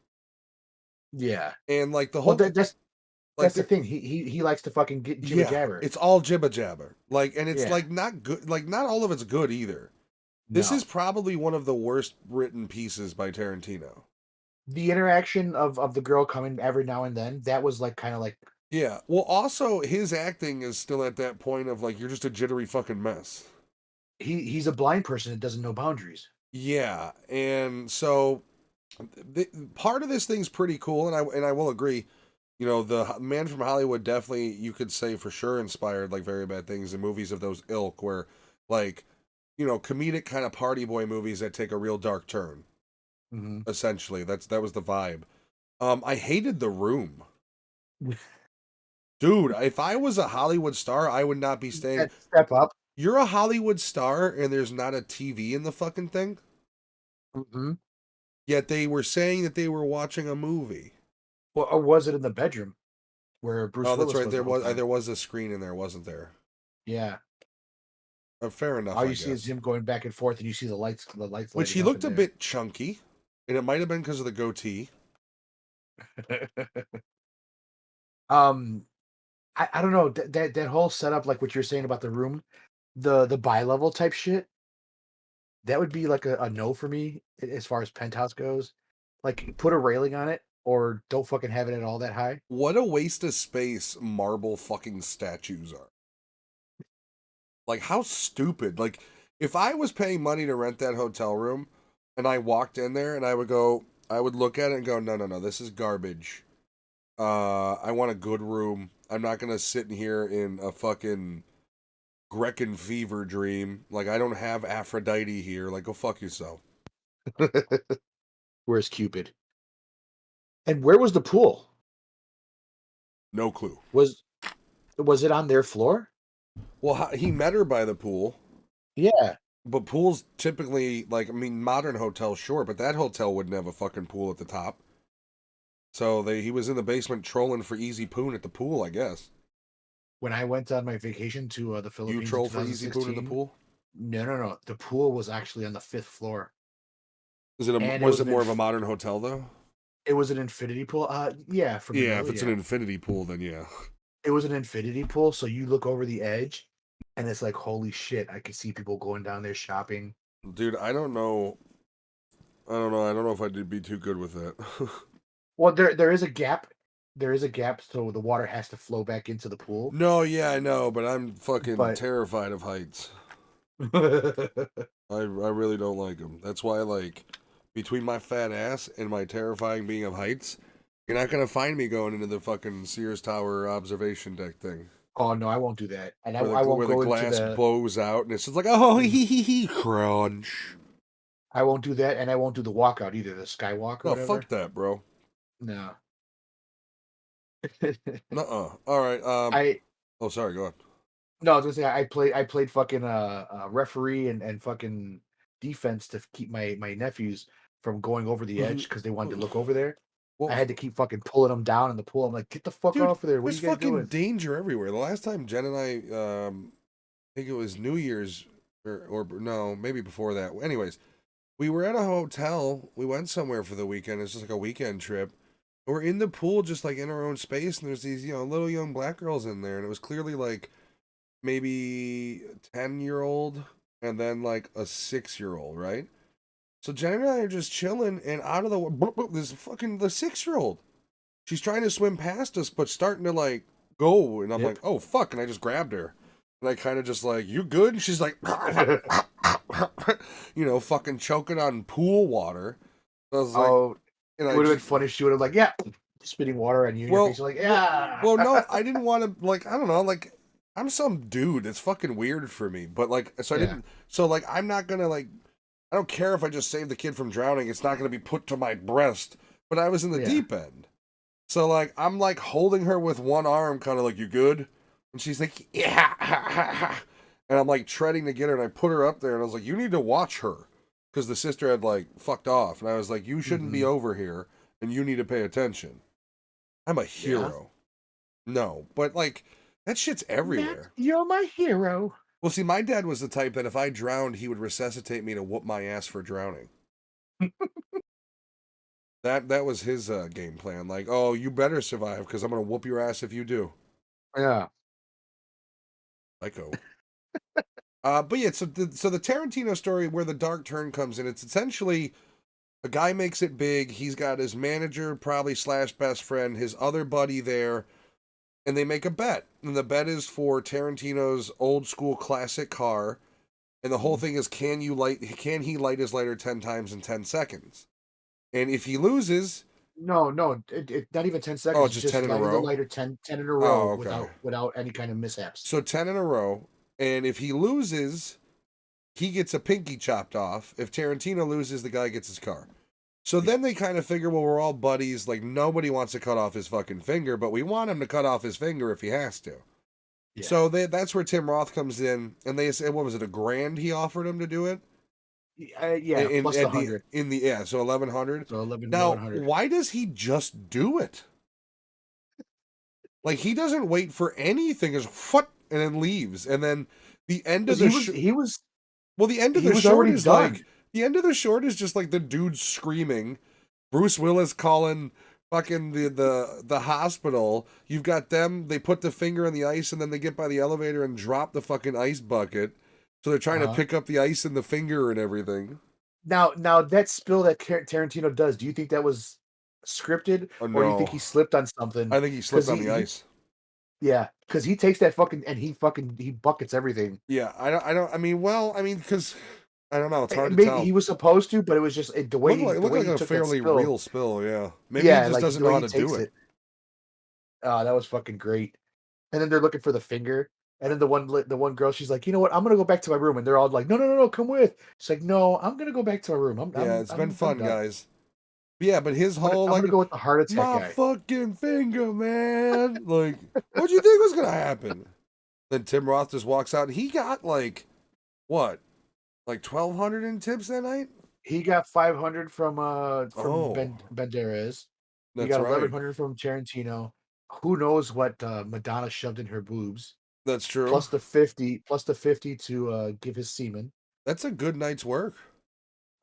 Yeah. And like the Well, whole Like That's the there, thing. He likes to fucking get jibber yeah, jabber. it's all jibba jabber. Like, and it's Yeah. like not good. Like, not all of it's good either. This is No. probably one of the worst written pieces by Tarantino. The interaction of the girl coming every now and then, that was like kind of like Yeah. Well, also his acting is still at that point of like you're just a jittery fucking mess. he's a blind person that doesn't know boundaries. Yeah, and so part of this thing's pretty cool, and I will agree. You know, the Man from Hollywood definitely you could say for sure inspired like Very Bad Things and movies of those ilk where like comedic kind of party boy movies that take a real dark turn. Hmm. Essentially, that was the vibe. I hated The Room. Dude, if I was a Hollywood star, I would not be staying. That step up. You're a Hollywood star and there's not a TV in the fucking thing? Hmm. Yet they were saying that they were watching a movie. Or was it in the bedroom where Oh, Bruce that's Willis right. was the whole time? There was a screen in there, wasn't there? Yeah. Fair enough, All I you see is guess. him going back and forth, and you see the lights Which he lighting up in looked a there. bit chunky, and it might have been because of the goatee. um, I don't know that whole setup, like what you're saying about the room, the bi-level type shit. That would be like a no for me as far as penthouse goes. Like put a railing on it, or don't fucking have it at all that high. What a waste of space marble fucking statues are. Like, how stupid. Like, if I was paying money to rent that hotel room and I walked in there and I would look at it and go, no, no, no, this is garbage. I want a good room. I'm not going to sit in here in a fucking Grecan fever dream. Like, I don't have Aphrodite here. Like, go fuck yourself. Where's Cupid? And where was the pool? No clue. Was it on their floor? Well, he met her by the pool. Yeah. But pools typically, like, I mean, modern hotels, sure, but that hotel wouldn't have a fucking pool at the top. So he was in the basement trolling for easy poon at the pool, I guess. When I went on my vacation to the You Philippines in troll for easy poon in the 2016, pool? no, no, no. The pool was actually on the fifth floor, and Was it more of a modern hotel though? it was an infinity pool. Yeah, from the Yeah, if middle, it's an yeah. infinity pool, then yeah. It was an infinity pool, so you look over the edge, and it's like, holy shit! I could see people going down there shopping. Dude, I don't know. I don't know. I don't know if I'd be too good with that. Well, there is a gap. There is a gap, so the water has to flow back into the pool. No, yeah, I know, but I'm fucking But terrified of heights. I really don't like them. That's why, like, between my fat ass and my terrifying being of heights, you're not gonna find me going into the fucking Sears Tower observation deck thing oh no, I won't do that, and I won't where the go into glass the. bows out and it's just like, oh, Mm, hee crunch. I won't do that, and I won't do the walkout either, the skywalk or No, fuck whatever. that, bro. No. Nuh-uh. All right. I Oh, sorry. Go on. no, I was gonna say I played fucking referee and fucking defense to keep my nephews from going over the edge because they wanted to look over there. I Well, had to keep fucking pulling them down in the pool. I'm like, get the fuck dude, off of there! What are there's you guys fucking doing? danger everywhere. The last time Jen and I think it was New Year's or no, maybe before that. Anyways, we were at a hotel. We went somewhere for the weekend. It's just like a weekend trip. We're in the pool, just like in our own space, and there's these, little young black girls in there, and it was clearly like maybe 10-year-old and then like a 6-year-old, right? So Jen and I are just chilling, and out of this fucking the 6-year-old. She's trying to swim past us, but starting to like go, and I'm like, Yep. oh fuck, and I just grabbed her, and I kind of just like, you good? And she's like, fucking choking on pool water. I was like, Oh, and it I would have been just, funny if she would have like, yeah, spitting water on you in your face. well, You're like, well, yeah. well, no, I didn't want to like, I don't know, like. I'm some dude. It's fucking weird for me. But like, so I Yeah. didn't. So like, I'm not gonna like. I don't care if I just save the kid from drowning. It's not gonna be put to my breast. But I was in the Yeah. deep end. So like I'm like holding her with one arm, kind of like, you good? And she's like, yeah. And I'm like treading to get her, and I put her up there, and I was like, you need to watch her, because the sister had like fucked off, and I was like, you shouldn't be Hmm. over here, and you need to pay attention. I'm a Yeah. hero. No, but like that shit's Matt, everywhere. you're my hero. Well, see, my dad was the type that if I drowned, he would resuscitate me to whoop my ass for drowning. That was his game plan. Like, oh, you better survive because I'm gonna whoop your ass if you do. Yeah. Psycho. But yeah, so the Tarantino story where the dark turn comes in, it's essentially a guy makes it big. He's got his manager, probably slash best friend, his other buddy there, and they make a bet. And the bet is for Tarantino's old school classic car. And the whole Mhm. thing is, can he light his lighter 10 times in 10 seconds? And if he loses, No, no, not even 10 oh, seconds. it's just 10 Just in a lighting the row. lighter 10 in a row Oh, okay. without any kind of mishaps. So 10 in a row. And if he loses, he gets a pinky chopped off. If Tarantino loses, the guy gets his car. So Yeah, then they kind of figure, well, we're all buddies. Like, nobody wants to cut off his fucking finger, but we want him to cut off his finger if he has to. yeah, So that's where Tim Roth comes in, and they said, what was it, $1,000 he offered him to do it? yeah. In Plus the at the 100, in the yeah, so 1,100. so 11 Now, 100. why does he just do it? Like, he doesn't wait for anything, is what, and then leaves, and then the end of Because the the end of he the was short already is done. like the end of the short is just like the dude screaming, Bruce Willis calling fucking the hospital. You've got them, they put the finger in the ice and then they get by the elevator and drop the fucking ice bucket. So they're trying to Uh-huh. pick up the ice in the finger and everything. Now that spill that Tarantino does, do you think that was scripted, Oh or do you think no. he slipped on something? I think he Because slipped on the ice. yeah, because he takes that fucking and he buckets everything. Yeah, I mean, well, I mean, because I don't know, it's hard to Maybe he tell. was supposed to, but it was just the Looked way like he a took that fairly spill. real spill, yeah. Maybe he Yeah, just like doesn't the know way how he to do takes it. it. That was fucking great. And then they're looking for the finger. And then the one girl, she's like, you know what? I'm gonna go back to my room. And they're all like, no, no, no, no, come with. She's like, no, I'm gonna go back to my room. Yeah, it's been I'm fun, done. guys. But yeah, but his whole I'm gonna like go with the heart attack my guy. fucking finger, man. Like, what'd you think was gonna happen? Then Tim Roth just walks out. He got like what, like 1,200 in tips that night. He got 500 from Oh, Banderas. He that's got right. 1100 from Tarantino. Who knows what Madonna shoved in her boobs? That's true. Plus the 50 to give his semen. That's a good night's work.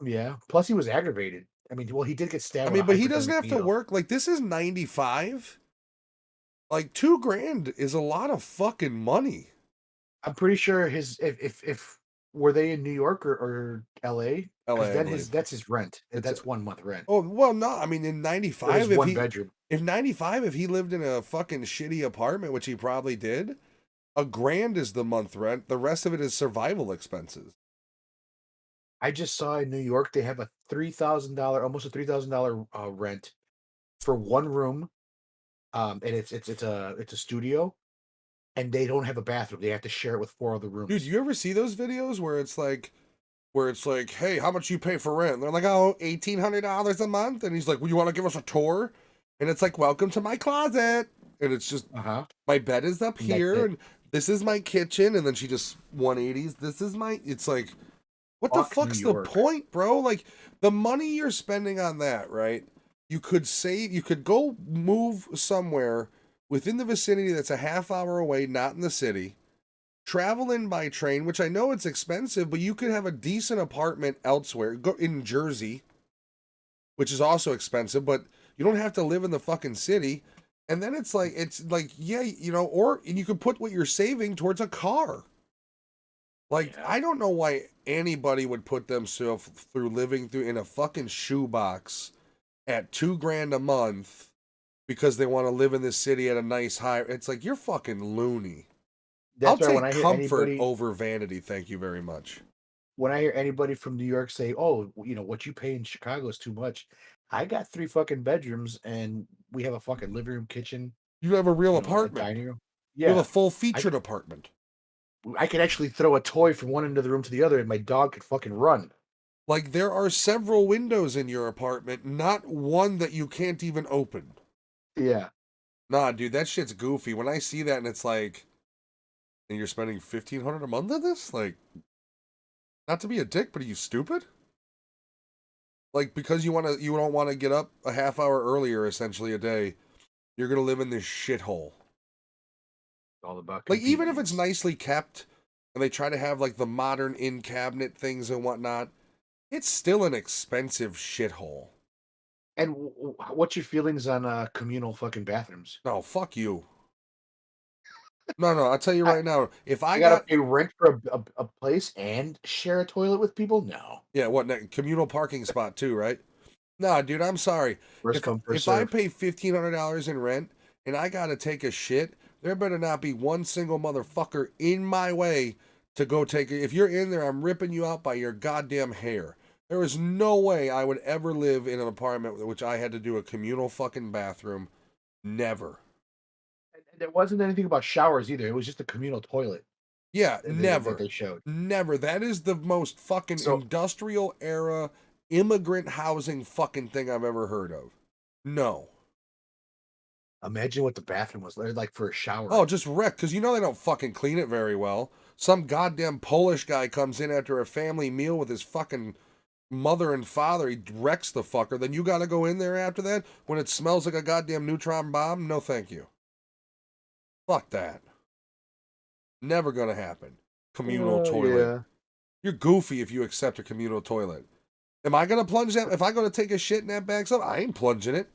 Yeah. Plus he was aggravated. I mean, well, he did get I stabbed with mean, a but he doesn't hypodermic have to needle. work. Like, this is 95. Like, 2 grand is a lot of fucking money. I'm pretty sure his if were they in New York or LA? Because LA, I then believe. that's his rent. It's That's 1 month rent oh well, no. I mean, in for his 95, one bedroom. if 95, if he lived in a fucking shitty apartment, which he probably did, $1,000 is the month rent. The rest of it is survival expenses. I just saw in New York they have a $3,000, almost a $3,000 rent for one room. And it's a studio, and they don't have a bathroom. They have to share it with 4 other Dude, rooms. you ever see those videos where it's like, hey, how much you pay for rent? And they're like, oh, $1,800 a month. And he's like, well, you want to give us a tour? And it's like, welcome to my closet. And it's just, Uh huh. my bed is up And that's here, it. and this is my kitchen. And then she just 180s. This is my, it's like, what the Fuck New fuck's the York. point, bro? Like, the money you're spending on that, right? You could go move somewhere within the vicinity that's a half hour away, not in the city. Travel in by train, which I know it's expensive, but you could have a decent apartment elsewhere. Go in Jersey, which is also expensive, but you don't have to live in the fucking city. And then it's like, yeah, or and you could put what you're saving towards a car. Like, Yeah. I don't know why anybody would put themselves through living through in a fucking shoebox at 2 grand a month because they want to live in this city at a nice high. It's like, you're fucking loony. I'll That's why take comfort over vanity, thank you very much. when I hear anybody from New York say, "Oh, what you pay in Chicago is too much," I got 3 fucking bedrooms, and we have a fucking living room, kitchen, You have a real a apartment. dining room. You have a Yeah, full I featured apartment. I could actually throw a toy from one end of the room to the other, and my dog could fucking run. Like, there are several windows in your apartment, not one that you can't even open. Yeah. Nah, dude, that shit's goofy. When I see that and it's like, and you're spending 1,500 a month on this? Like, not to be a dick, but are you stupid? Like, because you don't want to get up a half hour earlier, essentially a day, you're gonna live in this shithole. All about Like, even if it's convenience. nicely kept, and they try to have like the modern in cabinet things and whatnot, it's still an expensive shithole. And what's your feelings on communal fucking bathrooms? No, fuck you. No, no, I'll tell you I, right now. If I you gotta got pay rent for a place and share a toilet with people? No. yeah, what communal parking spot too, right? Nah, dude, I'm sorry. First If come, first if I serve. pay $1,500 in rent and I gotta take a shit, there better not be one single motherfucker in my way to go take it. If you're in there, I'm ripping you out by your goddamn hair. There is no way I would ever live in an apartment which I had to do a communal fucking bathroom. Never. And there wasn't anything about showers either. It was just a communal toilet Yeah, that never. they showed. Never. That is the most fucking So industrial era immigrant housing fucking thing I've ever heard of. No. imagine what the bathroom was like for a Oh, shower. just wreck, because you know they don't fucking clean it very well. Some goddamn Polish guy comes in after a family meal with his fucking mother and father. He wrecks the fucker. Then you gotta go in there after that when it smells like a goddamn neutron bomb? No, thank you. Fuck that. Never gonna happen. Communal Oh toilet. yeah. You're goofy if you accept a communal toilet. Am I gonna plunge that? If I go to take a shit and that backs up, I ain't plunging it.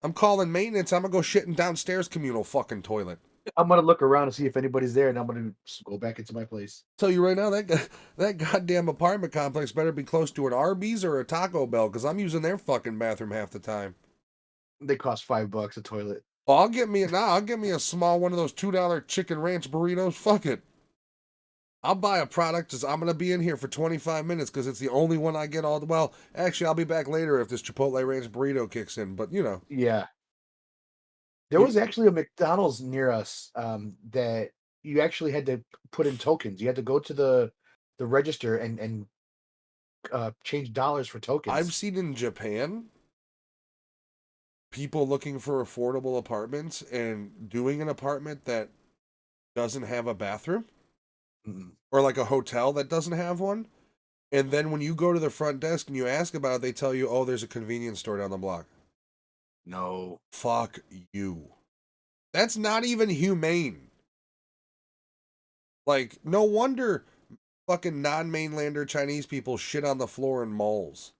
I'm calling maintenance. I'm gonna go shitting downstairs communal fucking toilet. I'm gonna look around and see if anybody's there, and I'm gonna just go back into my place. Tell you right now, that goddamn apartment complex better be close to an Arby's or a Taco Bell, because I'm using their fucking bathroom half the time. They cost $5 a toilet. Oh, I'll get me a small one of those $2 chicken ranch burritos. Fuck it. I'll buy a product. Just I'm gonna be in here for 25 minutes because it's the only one I get all the. Well, actually, I'll be back later if this Chipotle ranch burrito kicks in. But you know, Yeah. There you, was actually a McDonald's near us, that you actually had to put in tokens. You had to go to the register and change dollars for I've tokens. seen in Japan people looking for affordable apartments and doing an apartment that doesn't have a bathroom Mm-mm. or like a hotel that doesn't have one. And then when you go to the front desk and you ask about it, they tell you, oh, there's a convenience store down the block. No. Fuck you. That's not even humane. Like, no wonder fucking non mainlander Chinese people shit on the floor in malls.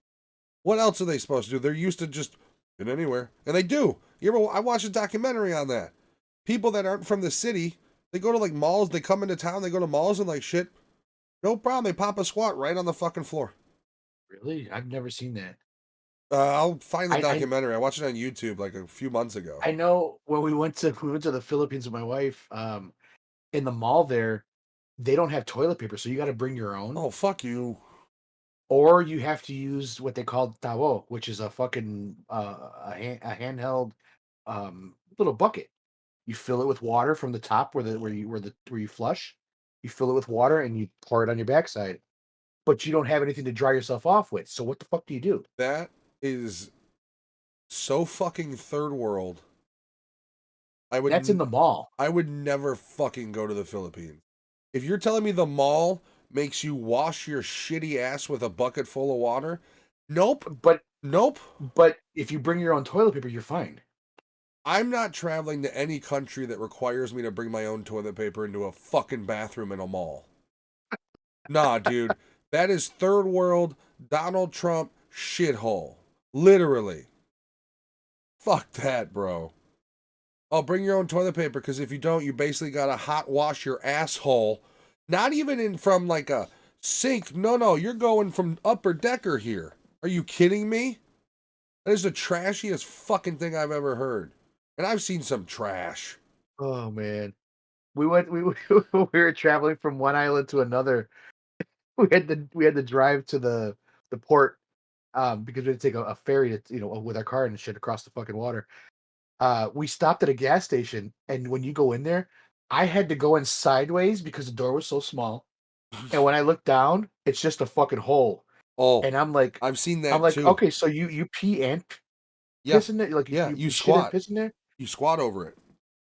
What else are they supposed to do? They're used to just get anywhere. And they do. I watched a documentary on that. People that aren't from the city, they go to like malls, they come into town, they go to malls and like shit. No problem. They pop a squat right on the fucking floor. Really? I've never seen that. I'll find the I documentary. I watched it on YouTube like a few months ago. I know when we went to the Philippines with my wife, in the mall there, they don't have toilet paper, so you gotta bring your own, Oh, fuck you. or you have to use what they call tao, which is a fucking a handheld little bucket. You fill it with water from the top where you flush. You fill it with water and you pour it on your backside. But you don't have anything to dry yourself off with. So what the fuck do you do? That is so fucking third world. I would That's in the mall. I would never fucking go to the Philippines. If you're telling me the mall makes you wash your shitty ass with a bucket full of water, nope. But Nope. but if you bring your own toilet paper, you're fine. I'm not traveling to any country that requires me to bring my own toilet paper into a fucking bathroom in a mall. Nah, dude. That is third world Donald Trump shithole. Literally. Fuck that, bro. Oh, bring your own toilet paper because if you don't, you basically got to hot wash your asshole. Not even in from like a sink. No, no, you're going from upper decker here. Are you kidding me? That is the trashiest fucking thing I've ever heard. And I've seen some trash. Oh man. We were traveling from one island to another. We had to drive to the port, because we had to take a ferry to, with our car and shit across the fucking water. We stopped at a gas station, and when you go in there, I had to go in sideways because the door was so small. And when I look down, it's just a fucking hole. Oh, And I'm like, I've seen I'm that like, too. okay, so you pee and Yeah, piss in there, like yeah, you you shit and squat. piss in there. You squat over it.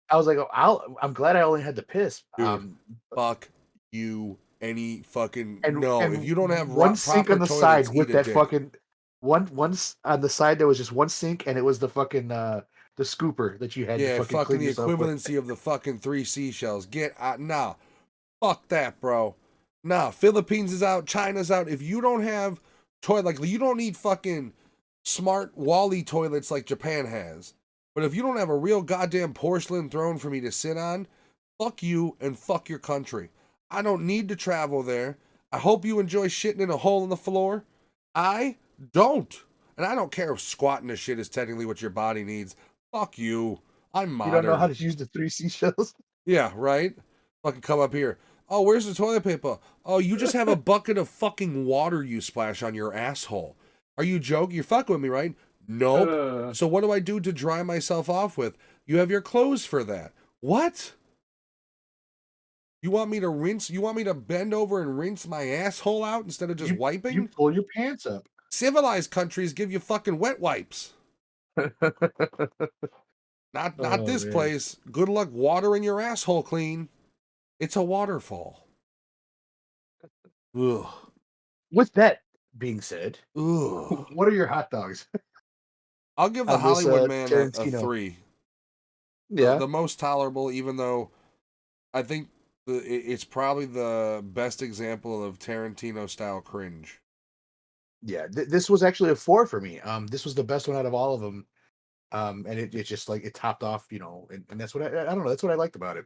I was like, oh, I'm glad I only had to piss. Dude, fuck you any fucking And no. If and you don't have one sink proper on the side toilets, eat with a that dick. fucking on the side there was just one sink, and it was the fucking the scooper that you had to Yeah, fucking fucking clean the yourself with. equivalency of the fucking three seashells. Get out. Nah, fuck that, bro. Nah, Philippines is out. China's out. If you don't have toilet, like you don't need fucking smart Wally toilets like Japan has. But if you don't have a real goddamn porcelain throne for me to sit on, fuck you and fuck your country. I don't need to travel there. I hope you enjoy shitting in a hole in the floor. I don't. And I don't care if squatting to shit is technically what your body needs. Fuck you. I'm You don't know how modern. to use the 3 seashells. Yeah, right? Fucking come up here. Oh, where's the toilet paper? Oh, you just have a bucket of fucking water you splash on your asshole. Are you joking? You're fucking with me, right? Nope. So what do I do to dry myself off with? You have your clothes for that. What? You want me to rinse? You want me to bend over and rinse my asshole out instead of just You wiping? pull your pants up. Civilized countries give you fucking wet wipes. Not Oh this man. place. Good luck watering your asshole clean. It's a waterfall. Ugh. With that being said, Ugh. what are your hot dogs I'll give the on this Hollywood Man a Tarantino? 3. Yeah, The most tolerable, even though I think it's probably the best example of Tarantino style cringe. yeah. This was actually a 4 for me. This was the best one out of all of them. And it just like it topped off, and that's what I don't know. That's what I liked about it.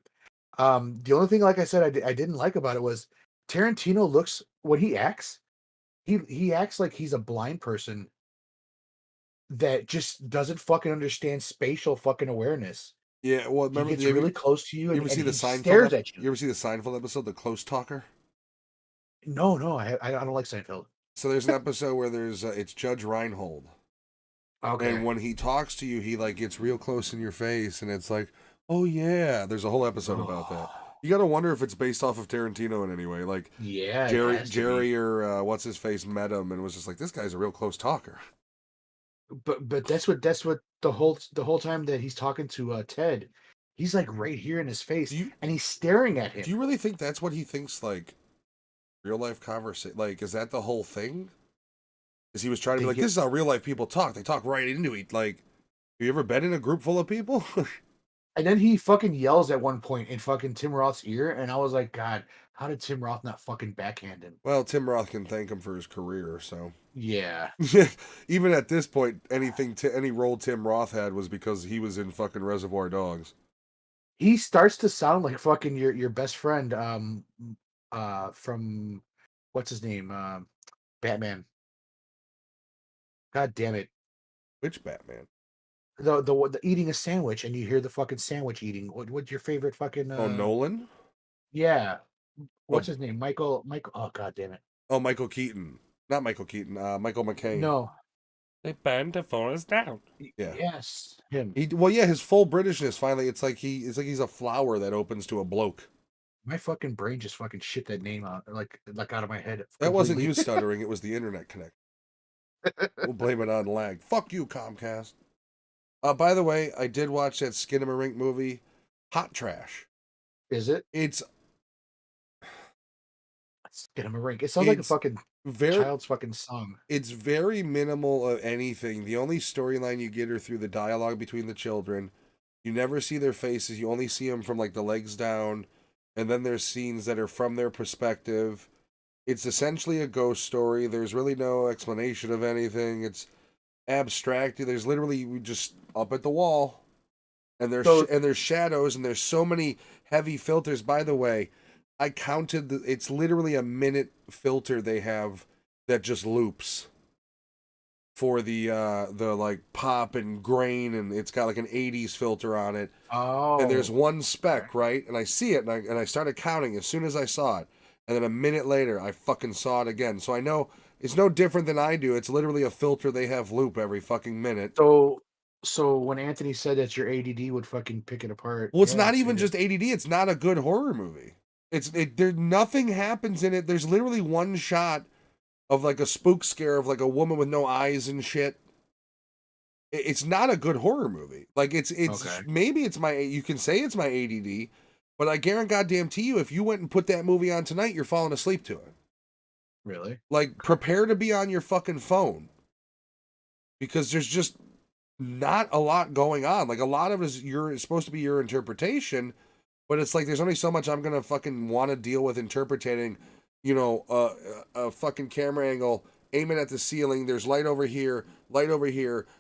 The only thing, like I said, I didn't like about it was Tarantino looks when he acts, he acts like he's a blind person that just doesn't fucking understand spatial fucking awareness. Yeah, well, He remember gets you really close to you you and, ever and see the he Seinfeld stares at you. you ever see the Seinfeld episode, The Close Talker? No, no, I don't like Seinfeld. So there's an episode where there's it's Judge Reinhold, Okay. and when he talks to you, he like gets real close in your face, and it's like, oh yeah, there's a whole episode about that. Oh, You got to wonder if it's based off of Tarantino in any way. Like yeah, it Jerry, has to be. Jerry, or what's his face met him and was just like, this guy's a real close talker. But that's what the whole time that he's talking to Ted, he's like right here in his face Do you and he's staring at do him. you really think that's what he thinks like real life conversation? Like, is that the whole thing? Is he was trying to be They like, get this is how real life people talk. They talk right into it. Like, have you ever been in a group full of people? and then he fucking yells at one point in fucking Tim Roth's ear, and I was like, God, how did Tim Roth not fucking backhand him? Well, Tim Roth can thank him for his career. So Yeah. even at this point, any role Tim Roth had was because he was in fucking Reservoir Dogs. He starts to sound like fucking your best friend, from what's his name? Batman. God damn it. Which Batman? The eating a sandwich and you hear the fucking sandwich eating. What's your favorite fucking Oh, Nolan. yeah. What's Oh, his name? Michael, oh god damn it. oh, Michael Keaton. Not Michael Keaton. Michael McCain. No. They burned the forest down. Yeah. Yes, him. Well, yeah, his full Britishness finally. It's like he's a flower that opens to a bloke. My fucking brain just fucking shit that name out like out of my head That wasn't you completely. stuttering. It was the internet connect. We'll blame it on lag. Fuck you, Comcast. By the way, I did watch that Skinamarink movie, Hot Trash. Is it? It's Let's get him a ring. It sounds like a it's fucking very child's fucking song. it's very minimal of anything. The only storyline you get are through the dialogue between the children. You never see their faces. You only see them from like the legs down, and then there's scenes that are from their perspective. It's essentially a ghost story. There's really no explanation of anything. It's abstract. There's literally just up at the wall, and So there's shadows, and there's so many heavy filters. By the way, I counted. It's literally a minute filter they have that just loops for the like pop and grain, and it's got like an '80s filter on it. And there's oh, one okay. speck, right? And I see it, and I started counting as soon as I saw it. And then a minute later, I fucking saw it again. So I know it's no different than I do. It's literally a filter they have loop every fucking minute. So so when Anthony said that your ADD would fucking pick it apart, Well, it's yeah, not even it just ADD. It's not a good horror movie. There nothing happens in it. There's literally one shot of like a spook scare of like a woman with no eyes and shit. It's not a good horror movie. Like it's okay. maybe it's my you can say it's my ADD, but I guarantee goddamn to you, if you went and put that movie on tonight, you're falling asleep to it. Really? Like prepare to be on your fucking phone because there's just not a lot going on. Like a lot of it is it's supposed to be your interpretation, but it's like there's only so much I'm gonna fucking want to deal with interpreting, a fucking camera angle aiming at the ceiling. There's light over here,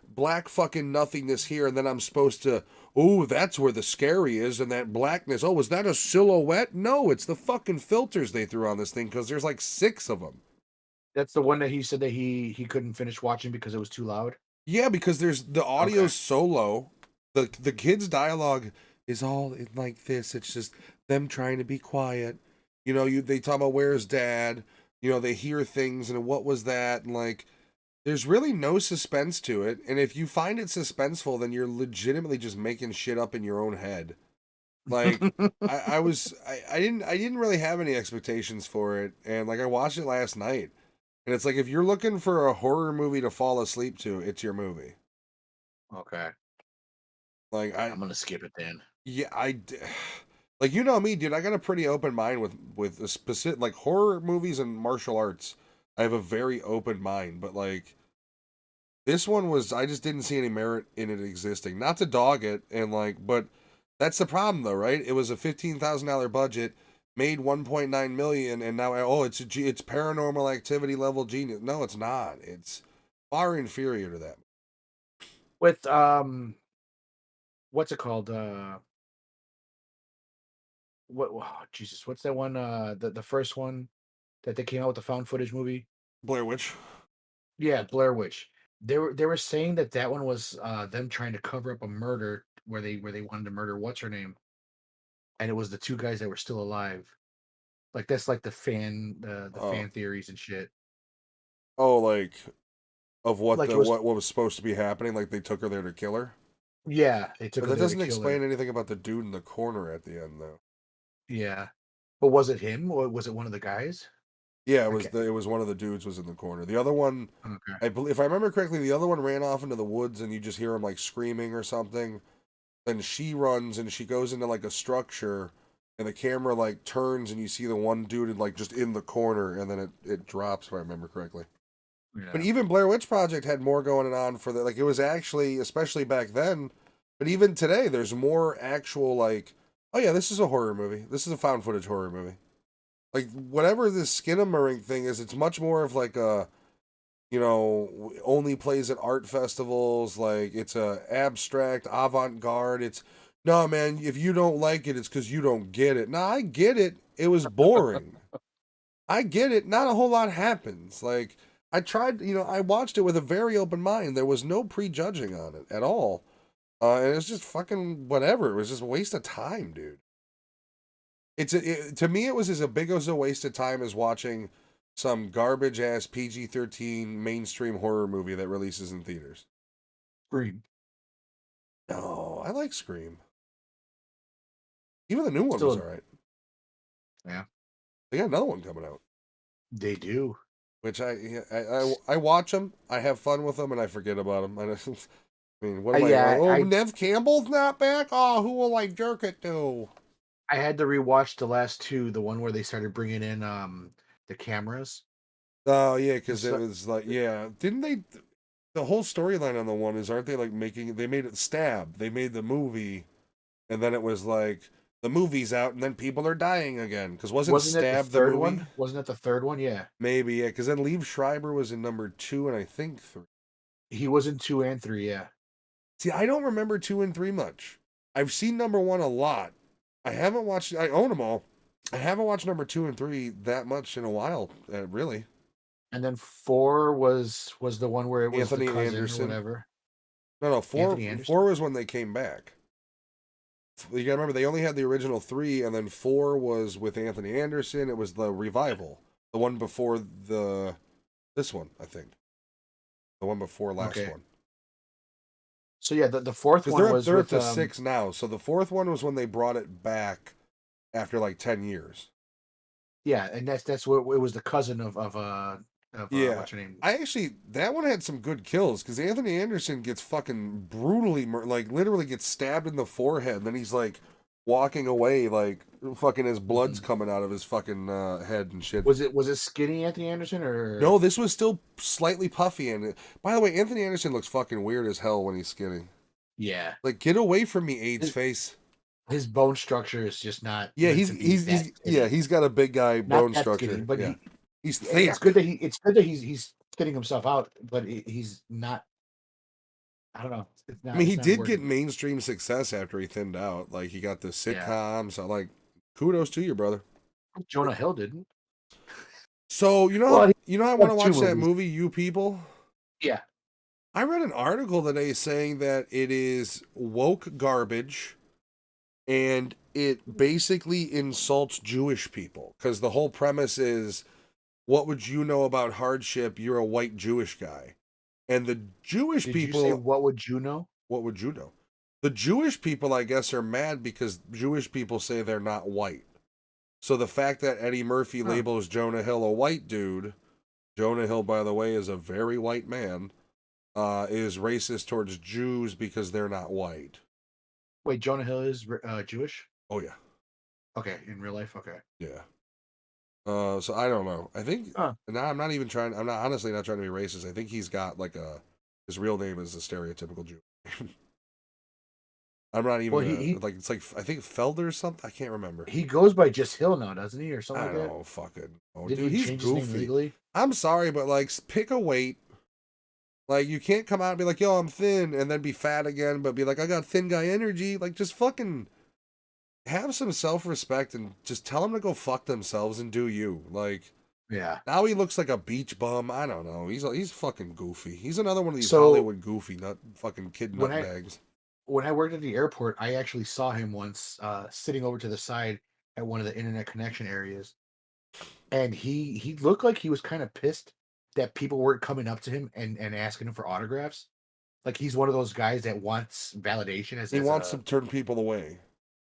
black fucking nothingness here, and then I'm supposed to, oh, that's where the scary is, and that blackness. Oh, was that a silhouette? No, it's the fucking filters they threw on this thing because there's like 6 of them. That's the one that he said that he couldn't finish watching because it was too loud. Yeah, because there's the audio's so low. The kids' dialogue is all like this. It's just them trying to be quiet. You know, they talk about where's dad. You know, they hear things and what was that, and like there's really no suspense to it. And if you find it suspenseful, then you're legitimately just making shit up in your own head. Like I didn't really have any expectations for it, and like I watched it last night, and it's like if you're looking for a horror movie to fall asleep to, it's your movie. Okay. Like I'm gonna skip it then. Yeah, like you know me, dude. I got a pretty open mind with a specific like horror movies and martial arts. I have a very open mind, but like this one was, I just didn't see any merit in it existing. Not to dog it, and like, but that's the problem though, right? It was a $15,000 budget, made 1.9 million, and now it's it's Paranormal Activity level genius. No, it's not. It's far inferior to that. With what's it called? What? Oh, Jesus, what's that one? The first one that they came out with, the found footage movie. Blair Witch. Yeah, Blair Witch. They were saying that that one was them trying to cover up a murder where they wanted to murder what's her name, and it was the 2 guys that were still alive. Like that's like the Oh, fan theories and shit. oh, like of what Like it the was, what was supposed to be happening. Like they took her there to kill her. yeah, they took But her that there to doesn't kill her. explain anything about the dude in the corner at the end, though. Yeah, but was it him or was it one of the guys? Yeah, Okay, it was one of the dudes was in the corner. The other one, okay, I believe, if I remember correctly, the other one ran off into the woods, and you just hear him like screaming or something. Then she runs and she goes into like a structure, and the camera like turns, and you see the one dude like just in the corner, and then it drops. If I remember correctly. But yeah. even Blair Witch Project had more going on for the, like, it was actually, especially back then, but even today there's more actual like, oh yeah, this is a horror movie. This is a found footage horror movie. Like whatever this Skinamarink thing is, it's much more of like a, you know, only plays at art festivals. Like it's a abstract avant-garde. It's, no man, if you don't like it, it's because you don't get it. Nah, I get it. It was boring. I get it. Not a whole lot happens. Like I tried, you know, I watched it with a very open mind. There was no prejudging on it at all. And it was just fucking whatever. It was just a waste of time, dude. To me, it was as big as a waste of time as watching some garbage ass PG-13 mainstream horror movie that releases in theaters. Scream. No, I like Scream. Even the new one was Still, all right. yeah, They got another one coming out, they do. which I watch them, I have fun with them, and I forget about them. I mean, what am I? Yeah, Oh, Nev Campbell's not back. Oh, who will I jerk it to? I had to rewatch the last 2, the one where they started bringing in the cameras. Oh yeah, because It's it was like, yeah, didn't they? The whole storyline on the one is, aren't they like making? They made it Stab. They made the movie, and then it was like the movie's out, and then people are dying again. Because wasn't Wasn't it the Stab the third movie? one? Wasn't it the third one? Yeah, Maybe, yeah. Because then Liev Schreiber was in number 2, and I think 3. he was in 2 and 3. Yeah, See, I don't remember 2 and 3 much. I've seen number 1 a lot. I haven't watched. I own them all. I haven't watched number 2 and 3 that much in a while, really. and then 4 was the one where it was Anthony the cousin Anderson. or whatever. No, Anthony Anderson. 4 was when they came back. You gotta remember, they only had the original 3, and then 4 was with Anthony Anderson. It was the revival, the one before this one, I think, the one before last Okay. one. So yeah, the fourth Because one was they're with at the 6 now. So the 4th one was when they brought it back after like 10 years. yeah, and that's what it was, the cousin of Yeah, what's her name? I actually, that one had some good kills because Anthony Anderson gets fucking brutally, like literally gets stabbed in the forehead, and then he's like walking away, like fucking his blood's coming out of his fucking head and shit. Was it skinny Anthony Anderson or No, this was still slightly puffy, and by the way, Anthony Anderson looks fucking weird as hell when he's skinny. Yeah, Like, get away from me, AIDS face. his bone structure is just not. Yeah, meant to be that skinny. he's got a big guy Not bone that structure. skinny, but yeah, he's it's thick. good that he's fitting himself out, but he's not. I don't know. It's I not. mean, he It's not did get working. mainstream success after he thinned out. Like, he got the Yeah. sitcom. So, like, kudos to you, brother. Jonah Hill didn't. So, Well, he you know, I want had to two watch that movies. movie, You People. Yeah. I read an article today saying that it is woke garbage and it basically insults Jewish people because the whole premise is, what would you know about hardship? You're a white Jewish guy. And the Jewish Did you say people, what would you know? what would you know? The Jewish people, I guess, are mad because Jewish people say they're not white. So the fact that Eddie Murphy Huh. labels Jonah Hill a white dude, Jonah Hill, by the way, is a very white man, is racist towards Jews because they're not white. Wait, Jonah Hill is Jewish? Oh, yeah. Okay, in real life. Okay. Yeah. So I don't know. I think, Huh. no, I'm not honestly not trying to be racist. I think he's got like his real name is a stereotypical Jew. I'm not even Well, like, it's like, I think Felder or something. I can't remember. he goes by just Hill now, doesn't he, or something I like don't that? know, fucking. Oh, Did dude, he he's change his name goofy. legally? I'm sorry, but like, pick a weight. Like, you can't come out and be like, yo, I'm thin, and then be fat again, but be like, I got thin guy energy. Like, just fucking have some self-respect and just tell them to go fuck themselves and do you. Like, Yeah. now he looks like a beach bum. I don't know. He's fucking goofy. He's another one of these So, Hollywood goofy fucking kid when I nutbags. when I worked at the airport, I actually saw him once sitting over to the side at one of the internet connection areas, and he looked like he was kind of pissed that people weren't coming up to him and asking him for autographs. Like he's one of those guys that wants validation He wants to turn people away.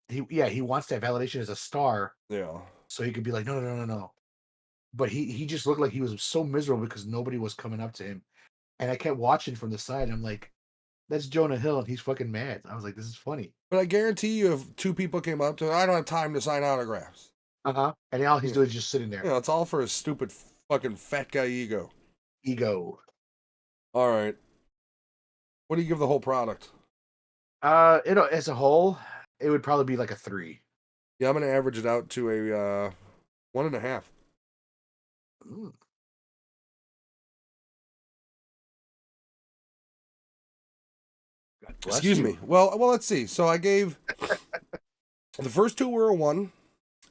he wants that validation as a star, Yeah. so he could be like, no, no, no, no, no. But he just looked like he was so miserable because nobody was coming up to him, and I kept watching from the side. And I'm like, that's Jonah Hill, and he's fucking mad. I was like, this is funny. But I guarantee you, if two people came up to him, I don't have time to sign autographs. And all he's Yeah. doing is just sitting there. You know, it's all for his stupid fucking fat guy ego. Ego. All right. What do you give the whole product? It as a whole, it would probably be like a 3. Yeah, I'm gonna average it out to a 1.5. Mm. God bless Excuse you. me. Well, let's see. So I gave the first two were a 1,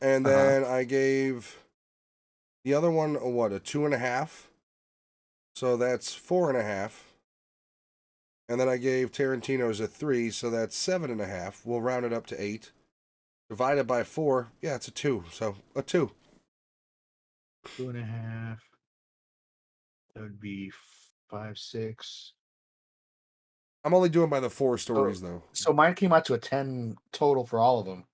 and then I gave the other one a 2.5. So that's 4.5. And then I gave Tarantino's a 3, so that's 7.5. We'll round it up to 8. Divided by 4, yeah, it's a 2. So a 2. 2.5. That would be 5, 6. I'm only doing by the 4 stories though. So mine came out to a 10 total for all of them.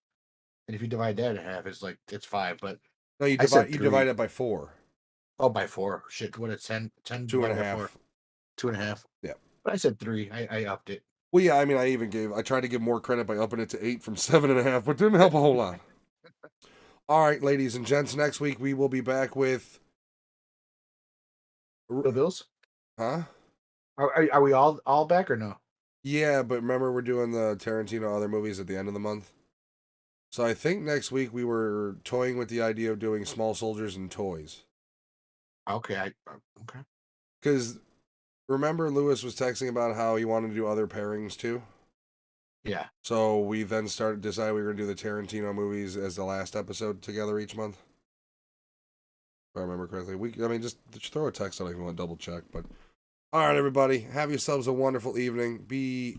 And if you divide that in half, it's 5. But No, you I said divide 3. it by 4. Oh, by 4. Shit, what a 10 divided by 4. 2.5. 2.5. Yeah. But I said 3. I upped it. Well, yeah, I mean, I tried to give more credit by upping it to 8 from 7.5, but didn't help a whole lot. All right, ladies and gents, next week we will be back with. The Bills? Huh? Are we all back or no? Yeah, but remember we're doing the Tarantino other movies at the end of the month? So I think next week we were toying with the idea of doing Small Soldiers and Toys. Okay. Okay. Because remember Lewis was texting about how he wanted to do other pairings too? Yeah. So we then decided we were going to do the Tarantino movies as the last episode together each month. If I remember correctly. Just throw a text out if you want to double check. But all right, everybody, have yourselves a wonderful evening. Be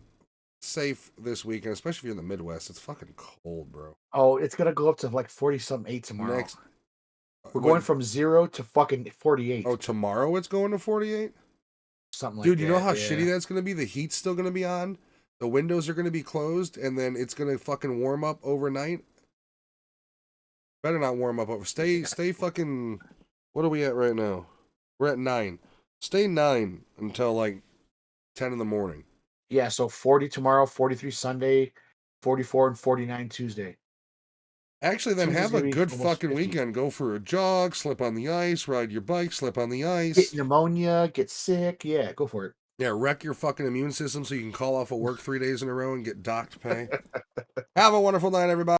safe this weekend, especially if you're in the Midwest. It's fucking cold, bro. Oh, it's gonna go up to like 40-something 8 tomorrow. We're Wait, going from 0 to fucking 48. Oh, tomorrow it's going to 48? Something like Dude, that. you know how yeah. shitty that's going to be? The heat's still going to be on. The windows are going to be closed, and then it's going to fucking warm up overnight. Better not warm up over. Stay fucking. What are we at right now? We're at 9. Stay 9 until like 10 in the morning. Yeah, so 40 tomorrow, 43 Sunday, 44 and 49 Tuesday. Actually, then Tuesday's have gonna a be good almost fucking 50. weekend. Go for a jog, slip on the ice, ride your bike, slip on the ice. Get pneumonia, get sick. Yeah, go for it. Yeah, wreck your fucking immune system so you can call off of work 3 days in a row and get docked pay. Have a wonderful night, everybody.